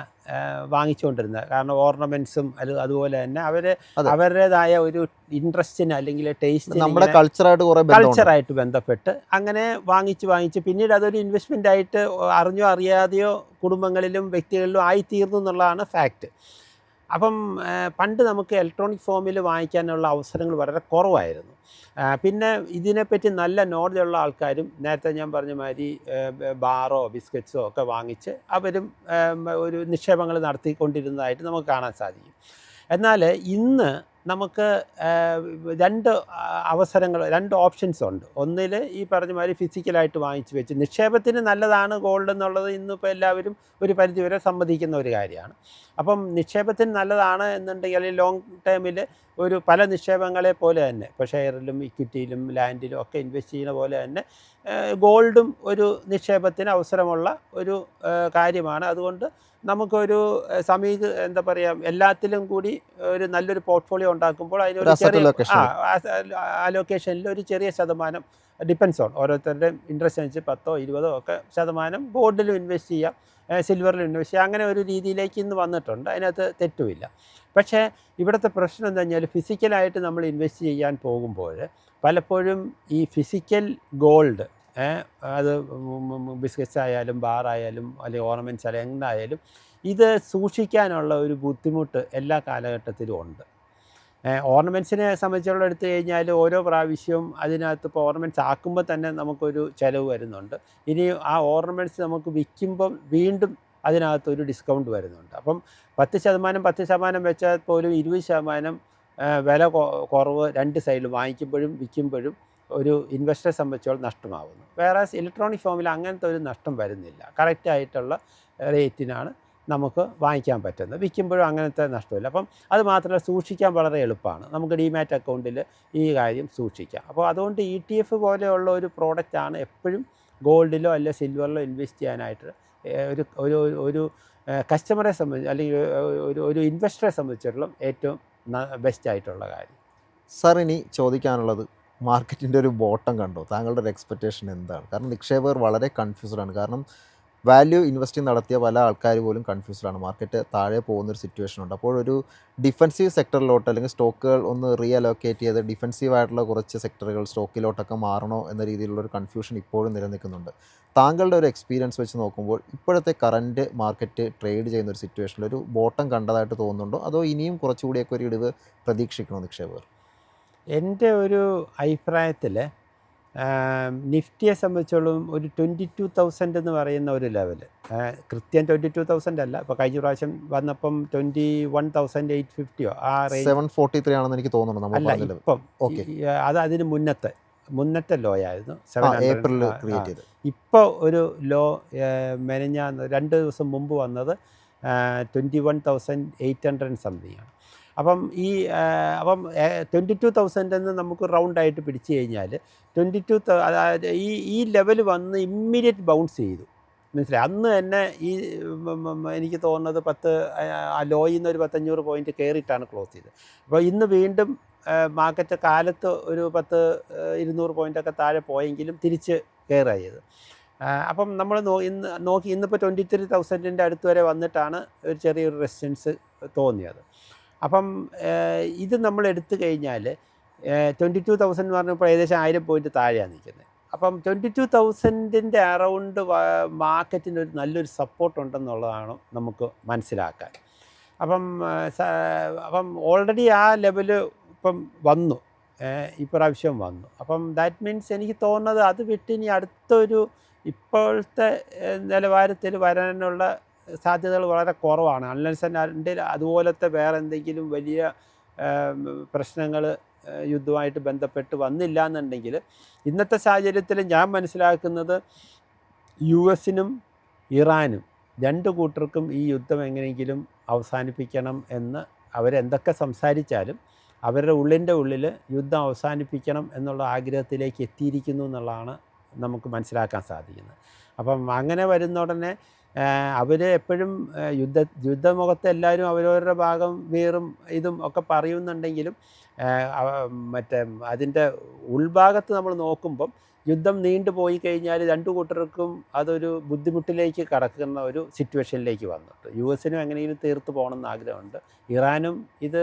വാങ്ങിച്ചുകൊണ്ടിരുന്നത്. കാരണം ഓർണമെൻറ്റ്സും അതുപോലെ തന്നെ അതെ. അവരുടേതായ ഒരു ഇൻട്രസ്റ്റിന് അല്ലെങ്കിൽ ടേസ്റ്റിന് നമ്മുടെ കൾച്ചറായിട്ട് കുറേ ബന്ധമുണ്ട്. കൾച്ചറായിട്ട് ബന്ധപ്പെട്ട് അങ്ങനെ വാങ്ങിച്ച് പിന്നീട് അതൊരു ഇൻവെസ്റ്റ്മെൻ്റ് ആയിട്ട് അറിഞ്ഞോ അറിയാതെയോ കുടുംബങ്ങളിലും വ്യക്തികളിലും ആയിത്തീർന്നു എന്നുള്ളതാണ് ഫാക്റ്റ്. അപ്പം പണ്ട് നമുക്ക് ഇലക്ട്രോണിക് ഫോമിൽ വാങ്ങിക്കാനുള്ള അവസരങ്ങൾ വളരെ കുറവായിരുന്നു. പിന്നെ ഇതിനെപ്പറ്റി നല്ല നോളജുള്ള ആൾക്കാരും നേരത്തെ ഞാൻ പറഞ്ഞ മാതിരി ബാറോ ബിസ്ക്കറ്റ്സോ ഒക്കെ വാങ്ങിച്ച് അവരും ഒരു നിക്ഷേപങ്ങൾ നടത്തിക്കൊണ്ടിരുന്നതായിട്ട് നമുക്ക് കാണാൻ സാധിക്കും. എന്നാൽ ഇന്ന് നമുക്ക് രണ്ട് ഓപ്ഷൻസ് ഉണ്ട്. ഒന്നിൽ ഈ പറഞ്ഞ മാതിരി ഫിസിക്കലായിട്ട് വാങ്ങിച്ച് വെച്ച് നിക്ഷേപത്തിന് നല്ലതാണ് ഗോൾഡ് എന്നുള്ളത് ഇന്നിപ്പോൾ എല്ലാവരും ഒരു പരിധിവരെ സമ്മതിക്കുന്ന ഒരു കാര്യമാണ്. അപ്പം നിക്ഷേപത്തിന് നല്ലതാണ് എന്നുണ്ടെങ്കിൽ ലോങ് ടേമിൽ ഒരു പല നിക്ഷേപങ്ങളെ പോലെ തന്നെ ഇപ്പോൾ ഷെയറിലും ഇക്വിറ്റിയിലും ലാൻഡിലും ഒക്കെ ഇൻവെസ്റ്റ് ചെയ്യുന്ന പോലെ തന്നെ ഗോൾഡും ഒരു നിക്ഷേപത്തിന് അവസരമുള്ള ഒരു കാര്യമാണ്. അതുകൊണ്ട് നമുക്കൊരു എന്താ പറയുക, എല്ലാത്തിലും കൂടി ഒരു നല്ലൊരു പോർട്ട്ഫോളിയോ ഉണ്ടാക്കുമ്പോൾ അതിനൊരു ചെറിയ അലോക്കേഷനിൽ ഒരു ചെറിയ ശതമാനം ഡിപ്പെൻസ് ഓൺ ഓരോരുത്തരുടെയും ഇൻട്രസ്റ്റ് അനുസരിച്ച് 10 20 ഒക്കെ ശതമാനം ഗോൾഡിലും ഇൻവെസ്റ്റ് ചെയ്യാം, സിൽവറിൽ ഇൻവെസ്റ്റ് ചെയ്യുക. അങ്ങനെ ഒരു രീതിയിലേക്ക് ഇന്ന് വന്നിട്ടുണ്ട്. അതിനകത്ത് തെറ്റുമില്ല. പക്ഷേ ഇവിടുത്തെ പ്രശ്നം എന്താ പറഞ്ഞാൽ ഫിസിക്കലായിട്ട് നമ്മൾ ഇൻവെസ്റ്റ് ചെയ്യാൻ പോകുമ്പോൾ പലപ്പോഴും ഈ ഫിസിക്കൽ ഗോൾഡ് അത് ബിസ്ക്കറ്റ്സ് ആയാലും ബാറായാലും അല്ലെങ്കിൽ ഓർണമെൻറ്റ്സ് ആയാലും എന്തായാലും ഇത് സൂക്ഷിക്കാനുള്ള ഒരു ബുദ്ധിമുട്ട് എല്ലാ കാലഘട്ടത്തിലും ഉണ്ട്. ഓർണമെൻറ്റ്സിനെ സംബന്ധിച്ചുള്ള എടുത്തു കഴിഞ്ഞാൽ ഓരോ പ്രാവശ്യവും അതിനകത്ത് ഇപ്പോൾ ഓർണമെൻറ്റ്സ് ആക്കുമ്പോൾ തന്നെ നമുക്കൊരു ചിലവ് വരുന്നുണ്ട്. ഇനി ആ ഓർണമെൻറ്റ്സ് നമുക്ക് വിൽക്കുമ്പം വീണ്ടും അതിനകത്തൊരു ഡിസ്കൗണ്ട് വരുന്നുണ്ട്. അപ്പം 10% വെച്ചാൽ പോലും 20% വില കുറവ് രണ്ട് സൈഡിൽ വാങ്ങിക്കുമ്പോഴും വിൽക്കുമ്പോഴും ഒരു ഇൻവെസ്റ്ററെ സംബന്ധിച്ചോളം നഷ്ടമാകുന്നു. വേറെ ഇലക്ട്രോണിക് ഫോമിൽ അങ്ങനത്തെ ഒരു നഷ്ടം വരുന്നില്ല. കറക്റ്റായിട്ടുള്ള റേറ്റിനാണ് നമുക്ക് വാങ്ങിക്കാൻ പറ്റുന്നത്. വിൽക്കുമ്പോഴും അങ്ങനത്തെ നഷ്ടമില്ല. അപ്പം അത് മാത്രമല്ല, സൂക്ഷിക്കാൻ വളരെ എളുപ്പമാണ്. നമുക്ക് ഡിമാറ്റ് അക്കൗണ്ടിൽ ഈ കാര്യം സൂക്ഷിക്കാം. അപ്പോൾ അതുകൊണ്ട് ETF പോലെയുള്ള ഒരു പ്രോഡക്റ്റാണ് എപ്പോഴും ഗോൾഡിലോ അല്ലെ സിൽവറിലോ ഇൻവെസ്റ്റ് ചെയ്യാനായിട്ട് ഒരു കസ്റ്റമറെ സംബന്ധിച്ച് അല്ലെങ്കിൽ ഒരു ഇൻവെസ്റ്ററെ സംബന്ധിച്ചിടത്തോളം ഏറ്റവും ബെസ്റ്റായിട്ടുള്ള കാര്യം. സാർ, ഇനി ചോദിക്കാനുള്ളത്, മാർക്കറ്റിൻ്റെ ഒരു ബോട്ടം കണ്ടോ? താങ്കളുടെ ഒരു എക്സ്പെക്റ്റേഷൻ എന്താണ്? കാരണം നിക്ഷേപകർ വളരെ കൺഫ്യൂസ്ഡാണ്. കാരണം വാല്യൂ ഇൻവെസ്റ്റിംഗ് നടത്തിയ പല ആൾക്കാർ പോലും കൺഫ്യൂസ്ഡാണ്. മാർക്കറ്റ് താഴെ പോകുന്നൊരു സിറ്റുവേഷൻ ഉണ്ട്. അപ്പോൾ ഒരു ഡിഫൻസീവ് സെക്ടറിലോട്ട് അല്ലെങ്കിൽ സ്റ്റോക്കുകൾ ഒന്ന് റീഅലോക്കേറ്റ് ചെയ്ത് ഡിഫൻസീവ് ആയിട്ടുള്ള കുറച്ച് സെക്ടറുകൾ സ്റ്റോക്കിലോട്ടൊക്കെ മാറണോ എന്ന രീതിയിലുള്ളൊരു കൺഫ്യൂഷൻ ഇപ്പോഴും നിലനിൽക്കുന്നുണ്ട്. താങ്കളുടെ ഒരു എക്സ്പീരിയൻസ് വെച്ച് നോക്കുമ്പോൾ ഇപ്പോഴത്തെ കറൻറ്റ് മാർക്കറ്റ് ട്രേഡ് ചെയ്യുന്ന ഒരു സിറ്റുവേഷനിൽ ഒരു ബോട്ടം കണ്ടതായിട്ട് തോന്നുന്നുണ്ടോ, അതോ ഇനിയും കുറച്ചുകൂടിയൊക്കെ ഒരു ഇടിവ് പ്രതീക്ഷിക്കണോ നിക്ഷേപകർ? എൻ്റെ ഒരു അഭിപ്രായത്തിൽ നിഫ്റ്റിയെ സംബന്ധിച്ചോളം ഒരു 22,000 എന്ന് പറയുന്ന ഒരു ലെവൽ, കൃത്യം 22,000 അല്ല, ഇപ്പോൾ കഴിഞ്ഞ പ്രാവശ്യം വന്നപ്പം 21,850 ആ റേഞ്ച് 743 ആണെന്ന് എനിക്ക് തോന്നുന്നു. അല്ല, ഇപ്പം അത് അതിന് മുന്നത്തെ ലോ ആയിരുന്നു. ഏപ്രിലിൽ ക്രിയേറ്റ് ചെയ്ത് ഇപ്പോൾ ഒരു ലോ മെനഞ്ഞാന്ന് 2 ദിവസം മുമ്പ് വന്നത് 21,800 സംതിങ് ആണ്. അപ്പം 22,000 എന്ന് നമുക്ക് റൗണ്ടായിട്ട് പിടിച്ചു കഴിഞ്ഞാൽ 22 അതായത് ഈ ലെവൽ വന്ന് ഇമ്മീഡിയറ്റ് ബൗൺസ് ചെയ്തു. മനസ്സിലായി. അന്ന് തന്നെ എനിക്ക് തോന്നുന്നത് ആ ലോയിൽ നിന്ന് ഒരു 500 പോയിൻറ്റ് കയറിയിട്ടാണ് ക്ലോസ് ചെയ്തത്. അപ്പോൾ ഇന്ന് വീണ്ടും മാർക്കറ്റ് കാലത്ത് ഒരു 200 പോയിൻ്റൊക്കെ താഴെ പോയെങ്കിലും തിരിച്ച് കയറുക ചെയ്ത്. അപ്പം നമ്മൾ ഇന്നിപ്പോൾ 23,000 അടുത്ത് വരെ വന്നിട്ടാണ് ഒരു ചെറിയൊരു റെസിസ്റ്റൻസ് തോന്നിയത്. അപ്പം ഇത് നമ്മൾ എടുത്തു കഴിഞ്ഞാൽ 22,000 എന്ന് പറഞ്ഞപ്പോൾ ഏകദേശം 1000 പോയിൻറ്റ് താഴെയാണ് നിൽക്കുന്നത്. അപ്പം 22,000 അറൗണ്ട് മാർക്കറ്റിന് ഒരു നല്ലൊരു സപ്പോർട്ട് ഉണ്ടെന്നുള്ളതാണ് നമുക്ക് മനസ്സിലാക്കാൻ. അപ്പം ഓൾറെഡി ആ ലെവല് ഇപ്പം വന്നു, ഇപ്രാവശ്യം വന്നു. അപ്പം ദാറ്റ് മീൻസ് എനിക്ക് തോന്നുന്നത് അത് വിട്ട് ഇനി അടുത്തൊരു ഇപ്പോഴത്തെ നിലവാരത്തിൽ വരാനുള്ള സാധ്യതകൾ വളരെ കുറവാണ്. അൺലെസ് അതിൻ്റെ അതുപോലത്തെ വേറെ എന്തെങ്കിലും വലിയ പ്രശ്നങ്ങൾ യുദ്ധവുമായിട്ട് ബന്ധപ്പെട്ട് വന്നില്ല എന്നുണ്ടെങ്കിൽ ഇന്നത്തെ സാഹചര്യത്തിൽ ഞാൻ മനസ്സിലാക്കുന്നത് US-നും ഇറാനും രണ്ട് കൂട്ടർക്കും ഈ യുദ്ധം എങ്ങനെയെങ്കിലും അവസാനിപ്പിക്കണം എന്ന് അവരെന്തൊക്കെ സംസാരിച്ചാലും അവരുടെ ഉള്ളിൽ യുദ്ധം അവസാനിപ്പിക്കണം എന്നുള്ള ആഗ്രഹത്തിലേക്ക് എത്തിയിരിക്കുന്നു എന്നുള്ളതാണ് നമുക്ക് മനസ്സിലാക്കാൻ സാധിക്കുന്നത്. അപ്പം അങ്ങനെ വരുന്ന ഉടനെ അവർ എപ്പോഴും യുദ്ധമുഖത്ത് എല്ലാവരും അവരവരുടെ ഭാഗം വീറും ഇതും ഒക്കെ പറയുന്നുണ്ടെങ്കിലും മറ്റേ അതിൻ്റെ ഉൾഭാഗത്ത് നമ്മൾ നോക്കുമ്പം യുദ്ധം നീണ്ടു പോയി കഴിഞ്ഞാൽ രണ്ടു കൂട്ടർക്കും അതൊരു ബുദ്ധിമുട്ടിലേക്ക് കടക്കുന്ന ഒരു സിറ്റുവേഷനിലേക്ക് വന്നിട്ട് US-നും എങ്ങനെയും തീർത്ത് പോകണമെന്ന് ആഗ്രഹമുണ്ട്. ഇറാനും ഇത്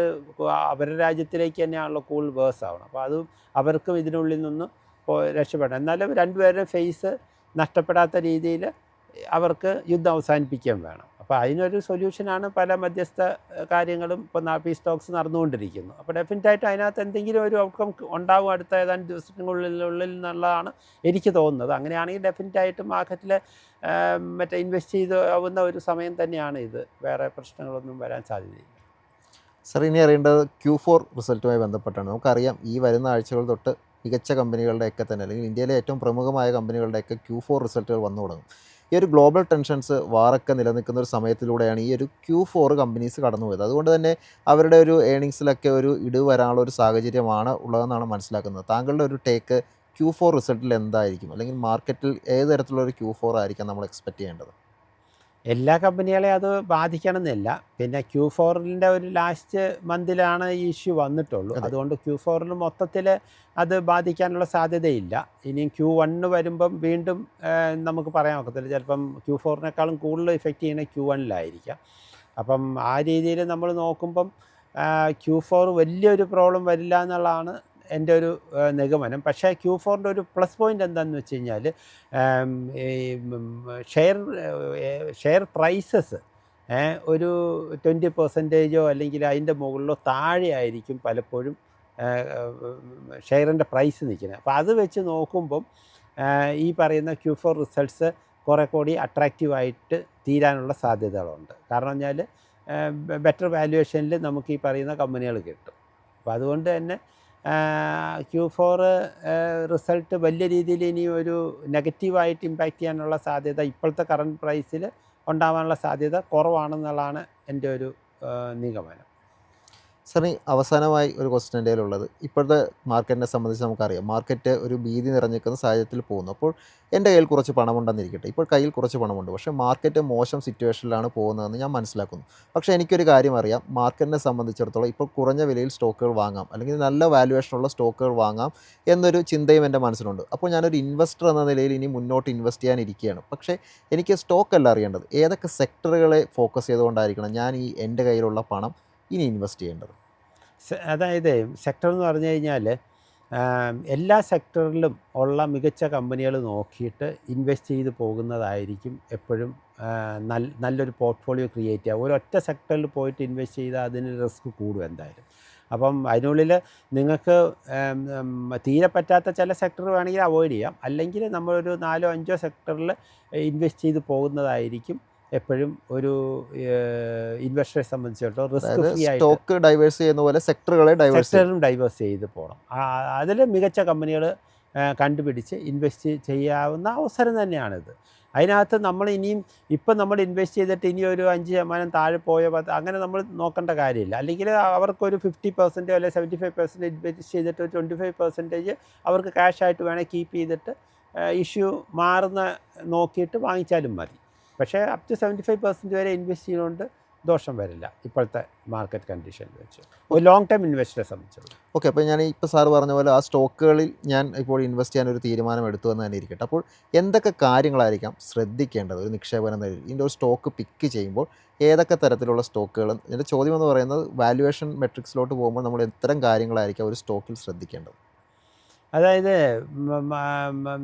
അവരുടെ രാജ്യത്തിലേക്ക് തന്നെയാണല്ലോ കൂടുതൽ വേഴ്സ് ആവണം. അപ്പോൾ അതും അവർക്കും ഇതിനുള്ളിൽ നിന്ന് രക്ഷപ്പെടണം. എന്നാലും രണ്ടുപേരുടെ ഫേസ് നഷ്ടപ്പെടാത്ത രീതിയിൽ അവർക്ക് യുദ്ധം അവസാനിപ്പിക്കുകയും വേണം. അപ്പോൾ അതിനൊരു സൊല്യൂഷനാണ് പല മധ്യസ്ഥ കാര്യങ്ങളും ഇപ്പോൾ പീസ് ടോക്സ് നടന്നുകൊണ്ടിരിക്കുന്നു. അപ്പോൾ ഡെഫിനറ്റായിട്ട് അതിനകത്ത് എന്തെങ്കിലും ഒരു ഔട്ട്കം ഉണ്ടാവും അടുത്ത ഏതാനും ദിവസത്തിനുള്ളിൽ എന്നുള്ളതാണ് എനിക്ക് തോന്നുന്നത്. അങ്ങനെയാണെങ്കിൽ ഡെഫിനറ്റായിട്ട് മാർക്കറ്റിൽ മറ്റേ ഇൻവെസ്റ്റ് ചെയ്താവുന്ന ഒരു സമയം തന്നെയാണ് ഇത്. വേറെ പ്രശ്നങ്ങളൊന്നും വരാൻ സാധ്യതയില്ല. സർ, ഇനി അറിയേണ്ടത് Q4 റിസൾട്ടുമായി ബന്ധപ്പെട്ടാണ്. നമുക്കറിയാം ഈ വരുന്ന ആഴ്ചകൾ തൊട്ട് മികച്ച കമ്പനികളുടെയൊക്കെ തന്നെ അല്ലെങ്കിൽ ഇന്ത്യയിലെ ഏറ്റവും പ്രമുഖമായ കമ്പനികളുടെയൊക്കെ Q4 റിസൾട്ടുകൾ വന്നു തുടങ്ങും. ഈ ഒരു ഗ്ലോബൽ ടെൻഷൻസ് വാറൊക്കെ നിലനിൽക്കുന്ന ഒരു സമയത്തിലൂടെയാണ് ഈ ഒരു Q4 കമ്പനീസ് കടന്നു പോയത്. അതുകൊണ്ട് തന്നെ അവരുടെ ഒരു ഏണിങ്സിലൊക്കെ ഒരു ഇടിവ് വരാനുള്ള ഒരു സാഹചര്യമാണ് ഉള്ളതെന്നാണ് മനസ്സിലാക്കുന്നത്. താങ്കളുടെ ഒരു ടേക്ക് Q4 റിസൾട്ടിൽ എന്തായിരിക്കും, അല്ലെങ്കിൽ മാർക്കറ്റിൽ ഏത് തരത്തിലുള്ള ഒരു Q4 ആയിരിക്കാം നമ്മൾ എക്സ്പെക്റ്റ് ചെയ്യേണ്ടത്? എല്ലാ കമ്പനികളെയും അത് ബാധിക്കണമെന്നില്ല. പിന്നെ Q4-ൻ്റെ ഒരു ലാസ്റ്റ് മന്തിലാണ് ഈ ഇഷ്യൂ വന്നിട്ടുള്ളൂ. അതുകൊണ്ട് Q4-ൽ മൊത്തത്തിൽ അത് ബാധിക്കാനുള്ള സാധ്യതയില്ല. ഇനിയും Q1 വരുമ്പം വീണ്ടും നമുക്ക് പറയാൻ ഒക്കത്തില്ല. ചിലപ്പം Q4-നേക്കാളും കൂടുതൽ ഇഫക്റ്റ് ചെയ്യുന്നത് Q1-ലായിരിക്കാം. അപ്പം ആ രീതിയിൽ നമ്മൾ നോക്കുമ്പം Q4 വലിയൊരു പ്രോബ്ലം വരില്ല എന്നുള്ളതാണ് എൻ്റെ ഒരു നിഗമനം. പക്ഷേ Q4-ൻ്റെ ഒരു പ്ലസ് പോയിൻ്റ് എന്താണെന്ന് വെച്ച് കഴിഞ്ഞാൽ ഷെയർ പ്രൈസസ് ഒരു 20% അല്ലെങ്കിൽ അതിൻ്റെ മുകളിലോ താഴെ ആയിരിക്കും പലപ്പോഴും ഷെയറിൻ്റെ പ്രൈസ് നിൽക്കുന്നത്. അപ്പോൾ അത് വെച്ച് നോക്കുമ്പം ഈ പറയുന്ന Q4 റിസൾട്ട്സ് കുറേ കൂടി അട്രാക്റ്റീവായിട്ട് തീരാനുള്ള സാധ്യതകളുണ്ട്. കാരണം പറഞ്ഞാൽ ബെറ്റർ വാല്യുവേഷനിൽ നമുക്ക് ഈ പറയുന്ന കമ്പനികൾ കിട്ടും. അപ്പോൾ അതുകൊണ്ട് തന്നെ Q4 റിസൾട്ട് വലിയ രീതിയിൽ ഇനി ഒരു നെഗറ്റീവായിട്ട് ഇമ്പാക്റ്റ് ചെയ്യാനുള്ള സാധ്യത ഇപ്പോഴത്തെ കറണ്ട് പ്രൈസിൽ ഉണ്ടാവാനുള്ള സാധ്യത കുറവാണെന്നുള്ളതാണ് എൻ്റെ ഒരു നിഗമനം. സർ, അവസാനമായി ഒരു ക്വസ്റ്റ്യൻ എൻ്റെ കയ്യിലുള്ളത്, ഇപ്പോഴത്തെ മാർക്കറ്റിനെ സംബന്ധിച്ച് നമുക്കറിയാം മാർക്കറ്റ് ഒരു ഭീതി നിറഞ്ഞിരിക്കുന്ന സാഹചര്യത്തിൽ പോകുന്നു. അപ്പോൾ എൻ്റെ കയ്യിൽ കുറച്ച് പണമുണ്ടെന്നിരിക്കട്ടെ, ഇപ്പോൾ കയ്യിൽ കുറച്ച് പണമുണ്ട്, പക്ഷേ മാർക്കറ്റ് മോശം സിറ്റുവേഷനിലാണ് പോകുന്നതെന്ന് ഞാൻ മനസ്സിലാക്കുന്നു. പക്ഷേ എനിക്കൊരു കാര്യം അറിയാം, മാർക്കറ്റിനെ സംബന്ധിച്ചിടത്തോളം ഇപ്പോൾ കുറഞ്ഞ വിലയിൽ സ്റ്റോക്കുകൾ വാങ്ങാം അല്ലെങ്കിൽ നല്ല വാല്യുവേഷനുള്ള സ്റ്റോക്കുകൾ വാങ്ങാം എന്നൊരു ചിന്തയും എൻ്റെ മനസ്സിലുണ്ട്. അപ്പോൾ ഞാനൊരു ഇൻവെസ്റ്റർ എന്ന നിലയിൽ ഇനി മുന്നോട്ട് ഇൻവെസ്റ്റ് ചെയ്യാനിരിക്കുകയാണ്. പക്ഷേ എനിക്ക് സ്റ്റോക്കല്ല അറിയേണ്ടത്, ഏതൊക്കെ സെക്ടറുകളെ ഫോക്കസ് ചെയ്തുകൊണ്ടായിരിക്കണം ഞാൻ ഈ എൻ്റെ കയ്യിലുള്ള പണം ഇനി ഇൻവെസ്റ്റ് ചെയ്യേണ്ടത്? അതായത് സെക്ടർ എന്ന് പറഞ്ഞു കഴിഞ്ഞാൽ എല്ലാ സെക്ടറിലും ഉള്ള മികച്ച കമ്പനികൾ നോക്കിയിട്ട് ഇൻവെസ്റ്റ് ചെയ്ത് പോകുന്നതായിരിക്കും എപ്പോഴും നല്ലൊരു പോർട്ട്ഫോളിയോ ക്രിയേറ്റ് ചെയ്യുക. ഒരൊറ്റ സെക്ടറിൽ പോയിട്ട് ഇൻവെസ്റ്റ് ചെയ്താൽ അതിന് റിസ്ക് കൂടും എന്തായാലും. അപ്പം അതിനുള്ളിൽ നിങ്ങൾക്ക് തീരെ പറ്റാത്ത ചില സെക്ടർ വേണമെങ്കിൽ അവോയ്ഡ് ചെയ്യാം. അല്ലെങ്കിൽ നമ്മളൊരു 4-5 സെക്ടറിൽ ഇൻവെസ്റ്റ് ചെയ്ത് പോകുന്നതായിരിക്കും എപ്പോഴും ഒരു ഇൻവെസ്റ്ററെ സംബന്ധിച്ചിടത്തോളം റിസ്ക് ഫ്രീ ആയിട്ട് സ്റ്റോക്ക് ഡൈവേഴ്സ് ചെയ്യുന്ന പോലെ സെക്ടറും ഡൈവേഴ്സ് ചെയ്ത് പോകണം. അതിൽ മികച്ച കമ്പനികൾ കണ്ടുപിടിച്ച് ഇൻവെസ്റ്റ് ചെയ്യാവുന്ന അവസരം തന്നെയാണിത്. അതിനകത്ത് നമ്മൾ ഇനിയും ഇപ്പം നമ്മൾ ഇൻവെസ്റ്റ് ചെയ്തിട്ട് ഇനി ഒരു 5% താഴെ പോയോ അങ്ങനെ നമ്മൾ നോക്കേണ്ട കാര്യമില്ല. അല്ലെങ്കിൽ അവർക്കൊരു 50% അല്ലെങ്കിൽ 75% ഇൻവെസ്റ്റ് ചെയ്തിട്ട് ഒരു 25% അവർക്ക് ക്യാഷായിട്ട് വേണേൽ കീപ്പ് ചെയ്തിട്ട് ഇഷ്യൂ മാറുന്ന നോക്കിയിട്ട് വാങ്ങിച്ചാലും മതി. പക്ഷേ അപ് ടു 75% വരെ ഇൻവെസ്റ്റ് ചെയ്യുന്നതുകൊണ്ട് ദോഷം വരില്ല ഇപ്പോഴത്തെ മാർക്കറ്റ് കണ്ടീഷൻ വെച്ച്, ഒരു ലോങ് ടൈം ഇൻവെസ്റ്ററെ സംബന്ധിച്ചത്. ഓക്കെ, അപ്പോൾ ഞാൻ ഇപ്പോൾ സാർ പറഞ്ഞ പോലെ ആ സ്റ്റോക്കുകളിൽ ഞാൻ ഇപ്പോൾ ഇൻവെസ്റ്റ് ചെയ്യാൻ ഒരു തീരുമാനം എടുത്തു എന്ന് തന്നെ ഇരിക്കട്ടെ. അപ്പോൾ എന്തൊക്കെ കാര്യങ്ങളായിരിക്കാം ശ്രദ്ധിക്കേണ്ടത് ഒരു നിക്ഷേപന നിലയിൽ ഇതിൻ്റെ ഒരു സ്റ്റോക്ക് പിക്ക് ചെയ്യുമ്പോൾ? ഏതൊക്കെ തരത്തിലുള്ള സ്റ്റോക്കുകൾ? എൻ്റെ ചോദ്യം എന്ന് പറയുന്നത് വാല്യുവേഷൻ മെട്രിക്സിലോട്ട് പോകുമ്പോൾ നമ്മൾ എത്തരം കാര്യങ്ങളായിരിക്കാം ഒരു സ്റ്റോക്കിൽ ശ്രദ്ധിക്കേണ്ടത്? അതായത്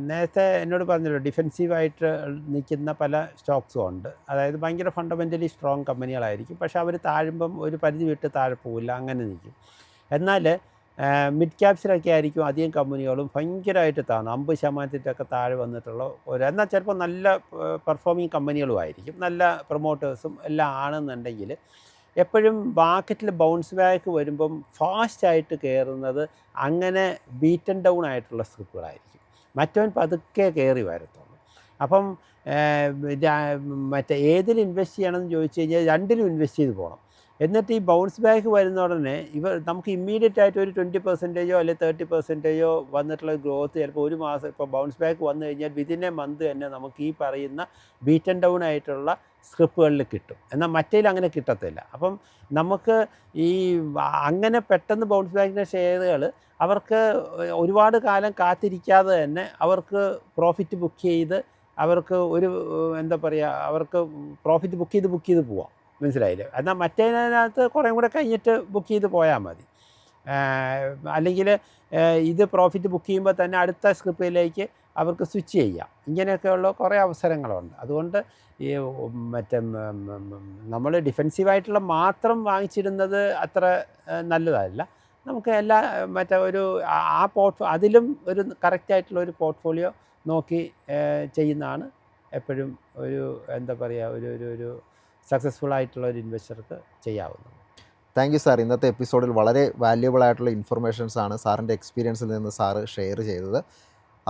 നേരത്തെ എന്നോട് പറഞ്ഞല്ലോ, ഡിഫെൻസീവായിട്ട് നിൽക്കുന്ന പല സ്റ്റോക്സും ഉണ്ട്. അതായത് ഭയങ്കര ഫണ്ടമെൻ്റലി സ്ട്രോങ് കമ്പനികളായിരിക്കും, പക്ഷേ അവർ താഴുമ്പം ഒരു പരിധി വിട്ട് താഴെ പോവില്ല, അങ്ങനെ നിൽക്കും. എന്നാൽ മിഡ് ക്യാപ്സിലൊക്കെ ആയിരിക്കും അധികം കമ്പനികളും ഭയങ്കരമായിട്ട് താഴ്ന്നു 50% താഴെ വന്നിട്ടുള്ള എന്നാൽ ചിലപ്പോൾ നല്ല പെർഫോമിങ് കമ്പനികളും ആയിരിക്കും, നല്ല പ്രൊമോട്ടേഴ്സും എല്ലാം ആണെന്നുണ്ടെങ്കിൽ എപ്പോഴും മാർക്കറ്റിൽ ബൗൺസ് ബാക്ക് വരുമ്പം ഫാസ്റ്റായിട്ട് കയറുന്നത് അങ്ങനെ ബീറ്റൻ ഡൗൺ ആയിട്ടുള്ള സ്ക്രിപ്പുകളായിരിക്കും. മറ്റവൻ പതുക്കെ കയറി വരത്തുള്ളൂ. അപ്പം മറ്റേ ഏതിൽ ഇൻവെസ്റ്റ് ചെയ്യണമെന്ന് ചോദിച്ചു കഴിഞ്ഞാൽ രണ്ടിലും ഇൻവെസ്റ്റ് ചെയ്ത് പോകണം. എന്നിട്ട് ഈ ബൗൺസ് ബാക്ക് വരുന്ന ഉടനെ നമുക്ക് ഇമ്മീഡിയറ്റ് ആയിട്ട് ഒരു 20% അല്ലെങ്കിൽ 30% വന്നിട്ടുള്ള ഗ്രോത്ത് ചിലപ്പോൾ ഒരു മാസം ഇപ്പോൾ ബൗൺസ് ബാക്ക് വന്നു കഴിഞ്ഞാൽ വിതിൻ എ മന്ത് തന്നെ നമുക്ക് ഈ പറയുന്ന ബീറ്റൻ ഡൗൺ ആയിട്ടുള്ള സ്ക്രിപ്പുകളിൽ കിട്ടും. എന്നാൽ മറ്റേതിൽ അങ്ങനെ കിട്ടത്തില്ല. അപ്പം നമുക്ക് ഈ അങ്ങനെ പെട്ടെന്ന് ബൗൺസ് ബാക്കിൻ്റെ ഷെയറുകൾ അവർക്ക് ഒരുപാട് കാലം കാത്തിരിക്കാതെ തന്നെ അവർക്ക് പ്രോഫിറ്റ് ബുക്ക് ചെയ്ത് അവർക്ക് ഒരു എന്താ പറയുക, അവർക്ക് പ്രോഫിറ്റ് ബുക്ക് ചെയ്ത് പോവാം. മനസ്സിലായില്ലേ? എന്നാൽ മറ്റേതിനകത്ത് കുറേ കൂടെ കഴിഞ്ഞിട്ട് ബുക്ക് ചെയ്ത് പോയാൽ മതി. അല്ലെങ്കിൽ ഇത് പ്രോഫിറ്റ് ബുക്ക് ചെയ്യുമ്പോൾ തന്നെ അടുത്ത സ്ക്രിപ്പിലേക്ക് അവർക്ക് സ്വിച്ച് ചെയ്യാം. ഇങ്ങനെയൊക്കെയുള്ള കുറേ അവസരങ്ങളുണ്ട്. അതുകൊണ്ട് ഈ മറ്റേ നമ്മൾ ഡിഫെൻസീവായിട്ടുള്ള മാത്രം വാങ്ങിച്ചിരുന്നത് അത്ര നല്ലതല്ല. നമുക്ക് എല്ലാ മറ്റേ ഒരു അതിലും ഒരു കറക്റ്റായിട്ടുള്ള ഒരു പോർട്ട്ഫോളിയോ നോക്കി ചെയ്യുന്നതാണ് എപ്പോഴും ഒരു എന്താ പറയുക, ഒരു സക്സസ്ഫുൾ ആയിട്ടുള്ള ഒരു ഇൻവെസ്റ്റർക്ക് ചെയ്യാവുന്നത്. Thank you sir. ഇന്നത്തെ എപ്പിസോഡിൽ വളരെ വാല്യുബിൾ ആയിട്ടുള്ള ഇൻഫർമേഷൻസാണ് സാറിൻ്റെ എക്സ്പീരിയൻസിൽ നിന്ന് സാറ് ഷെയർ ചെയ്തത്.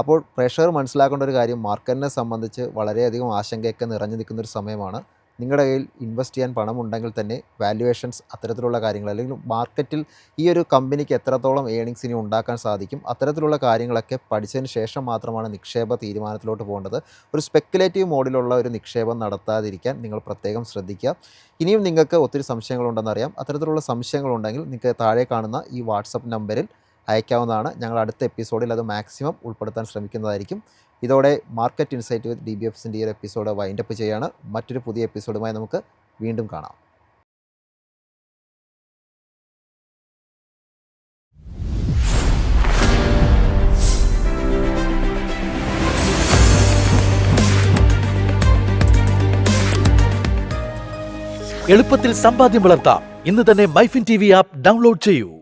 അപ്പോൾ പ്രേക്ഷകർ മനസ്സിലാക്കേണ്ട ഒരു കാര്യം, മാർക്കറ്റിനെ സംബന്ധിച്ച് വളരെയധികം ആശങ്കയൊക്കെ നിറഞ്ഞു നിൽക്കുന്നൊരു സമയമാണ്. നിങ്ങളുടെ കയ്യിൽ ഇൻവെസ്റ്റ് ചെയ്യാൻ പണമുണ്ടെങ്കിൽ തന്നെ വാല്യുവേഷൻസ് അത്തരത്തിലുള്ള കാര്യങ്ങൾ, അല്ലെങ്കിൽ മാർക്കറ്റിൽ ഈ ഒരു കമ്പനിക്ക് എത്രത്തോളം ഏണിങ്സ് ഇനി ഉണ്ടാക്കാൻ സാധിക്കും, അത്തരത്തിലുള്ള കാര്യങ്ങളൊക്കെ പഠിച്ചതിന് ശേഷം മാത്രമാണ് നിക്ഷേപ തീരുമാനത്തിലോട്ട് പോകേണ്ടത്. ഒരു സ്പെക്കുലേറ്റീവ് മോഡിലുള്ള ഒരു നിക്ഷേപം നടത്താതിരിക്കാൻ നിങ്ങൾ പ്രത്യേകം ശ്രദ്ധിക്കുക. ഇനിയും നിങ്ങൾക്ക് ഒത്തിരി സംശയങ്ങളുണ്ടെന്നറിയാം. അത്തരത്തിലുള്ള സംശയങ്ങളുണ്ടെങ്കിൽ നിങ്ങൾക്ക് താഴെ കാണുന്ന ഈ വാട്സപ്പ് നമ്പറിൽ അയക്കാവുന്നതാണ്. ഞങ്ങൾ അടുത്ത എപ്പിസോഡിൽ അത് മാക്സിമം ഉൾപ്പെടുത്താൻ ശ്രമിക്കുന്നതായിരിക്കും. ഇതോടെ മാർക്കറ്റ് ഇൻസൈറ്റ് വിത്ത് DBFസിൻ്റെ ഈ ഒരു എപ്പിസോഡ് വൈൻഡപ്പ് ചെയ്യുകയാണ്. മറ്റൊരു പുതിയ എപ്പിസോഡുമായി നമുക്ക് വീണ്ടും കാണാം. എളുപ്പത്തിൽ സമ്പാദ്യം വളർത്താം. ഇന്ന് തന്നെ മൈഫിൻ TV ആപ്പ് ഡൗൺലോഡ് ചെയ്യൂ.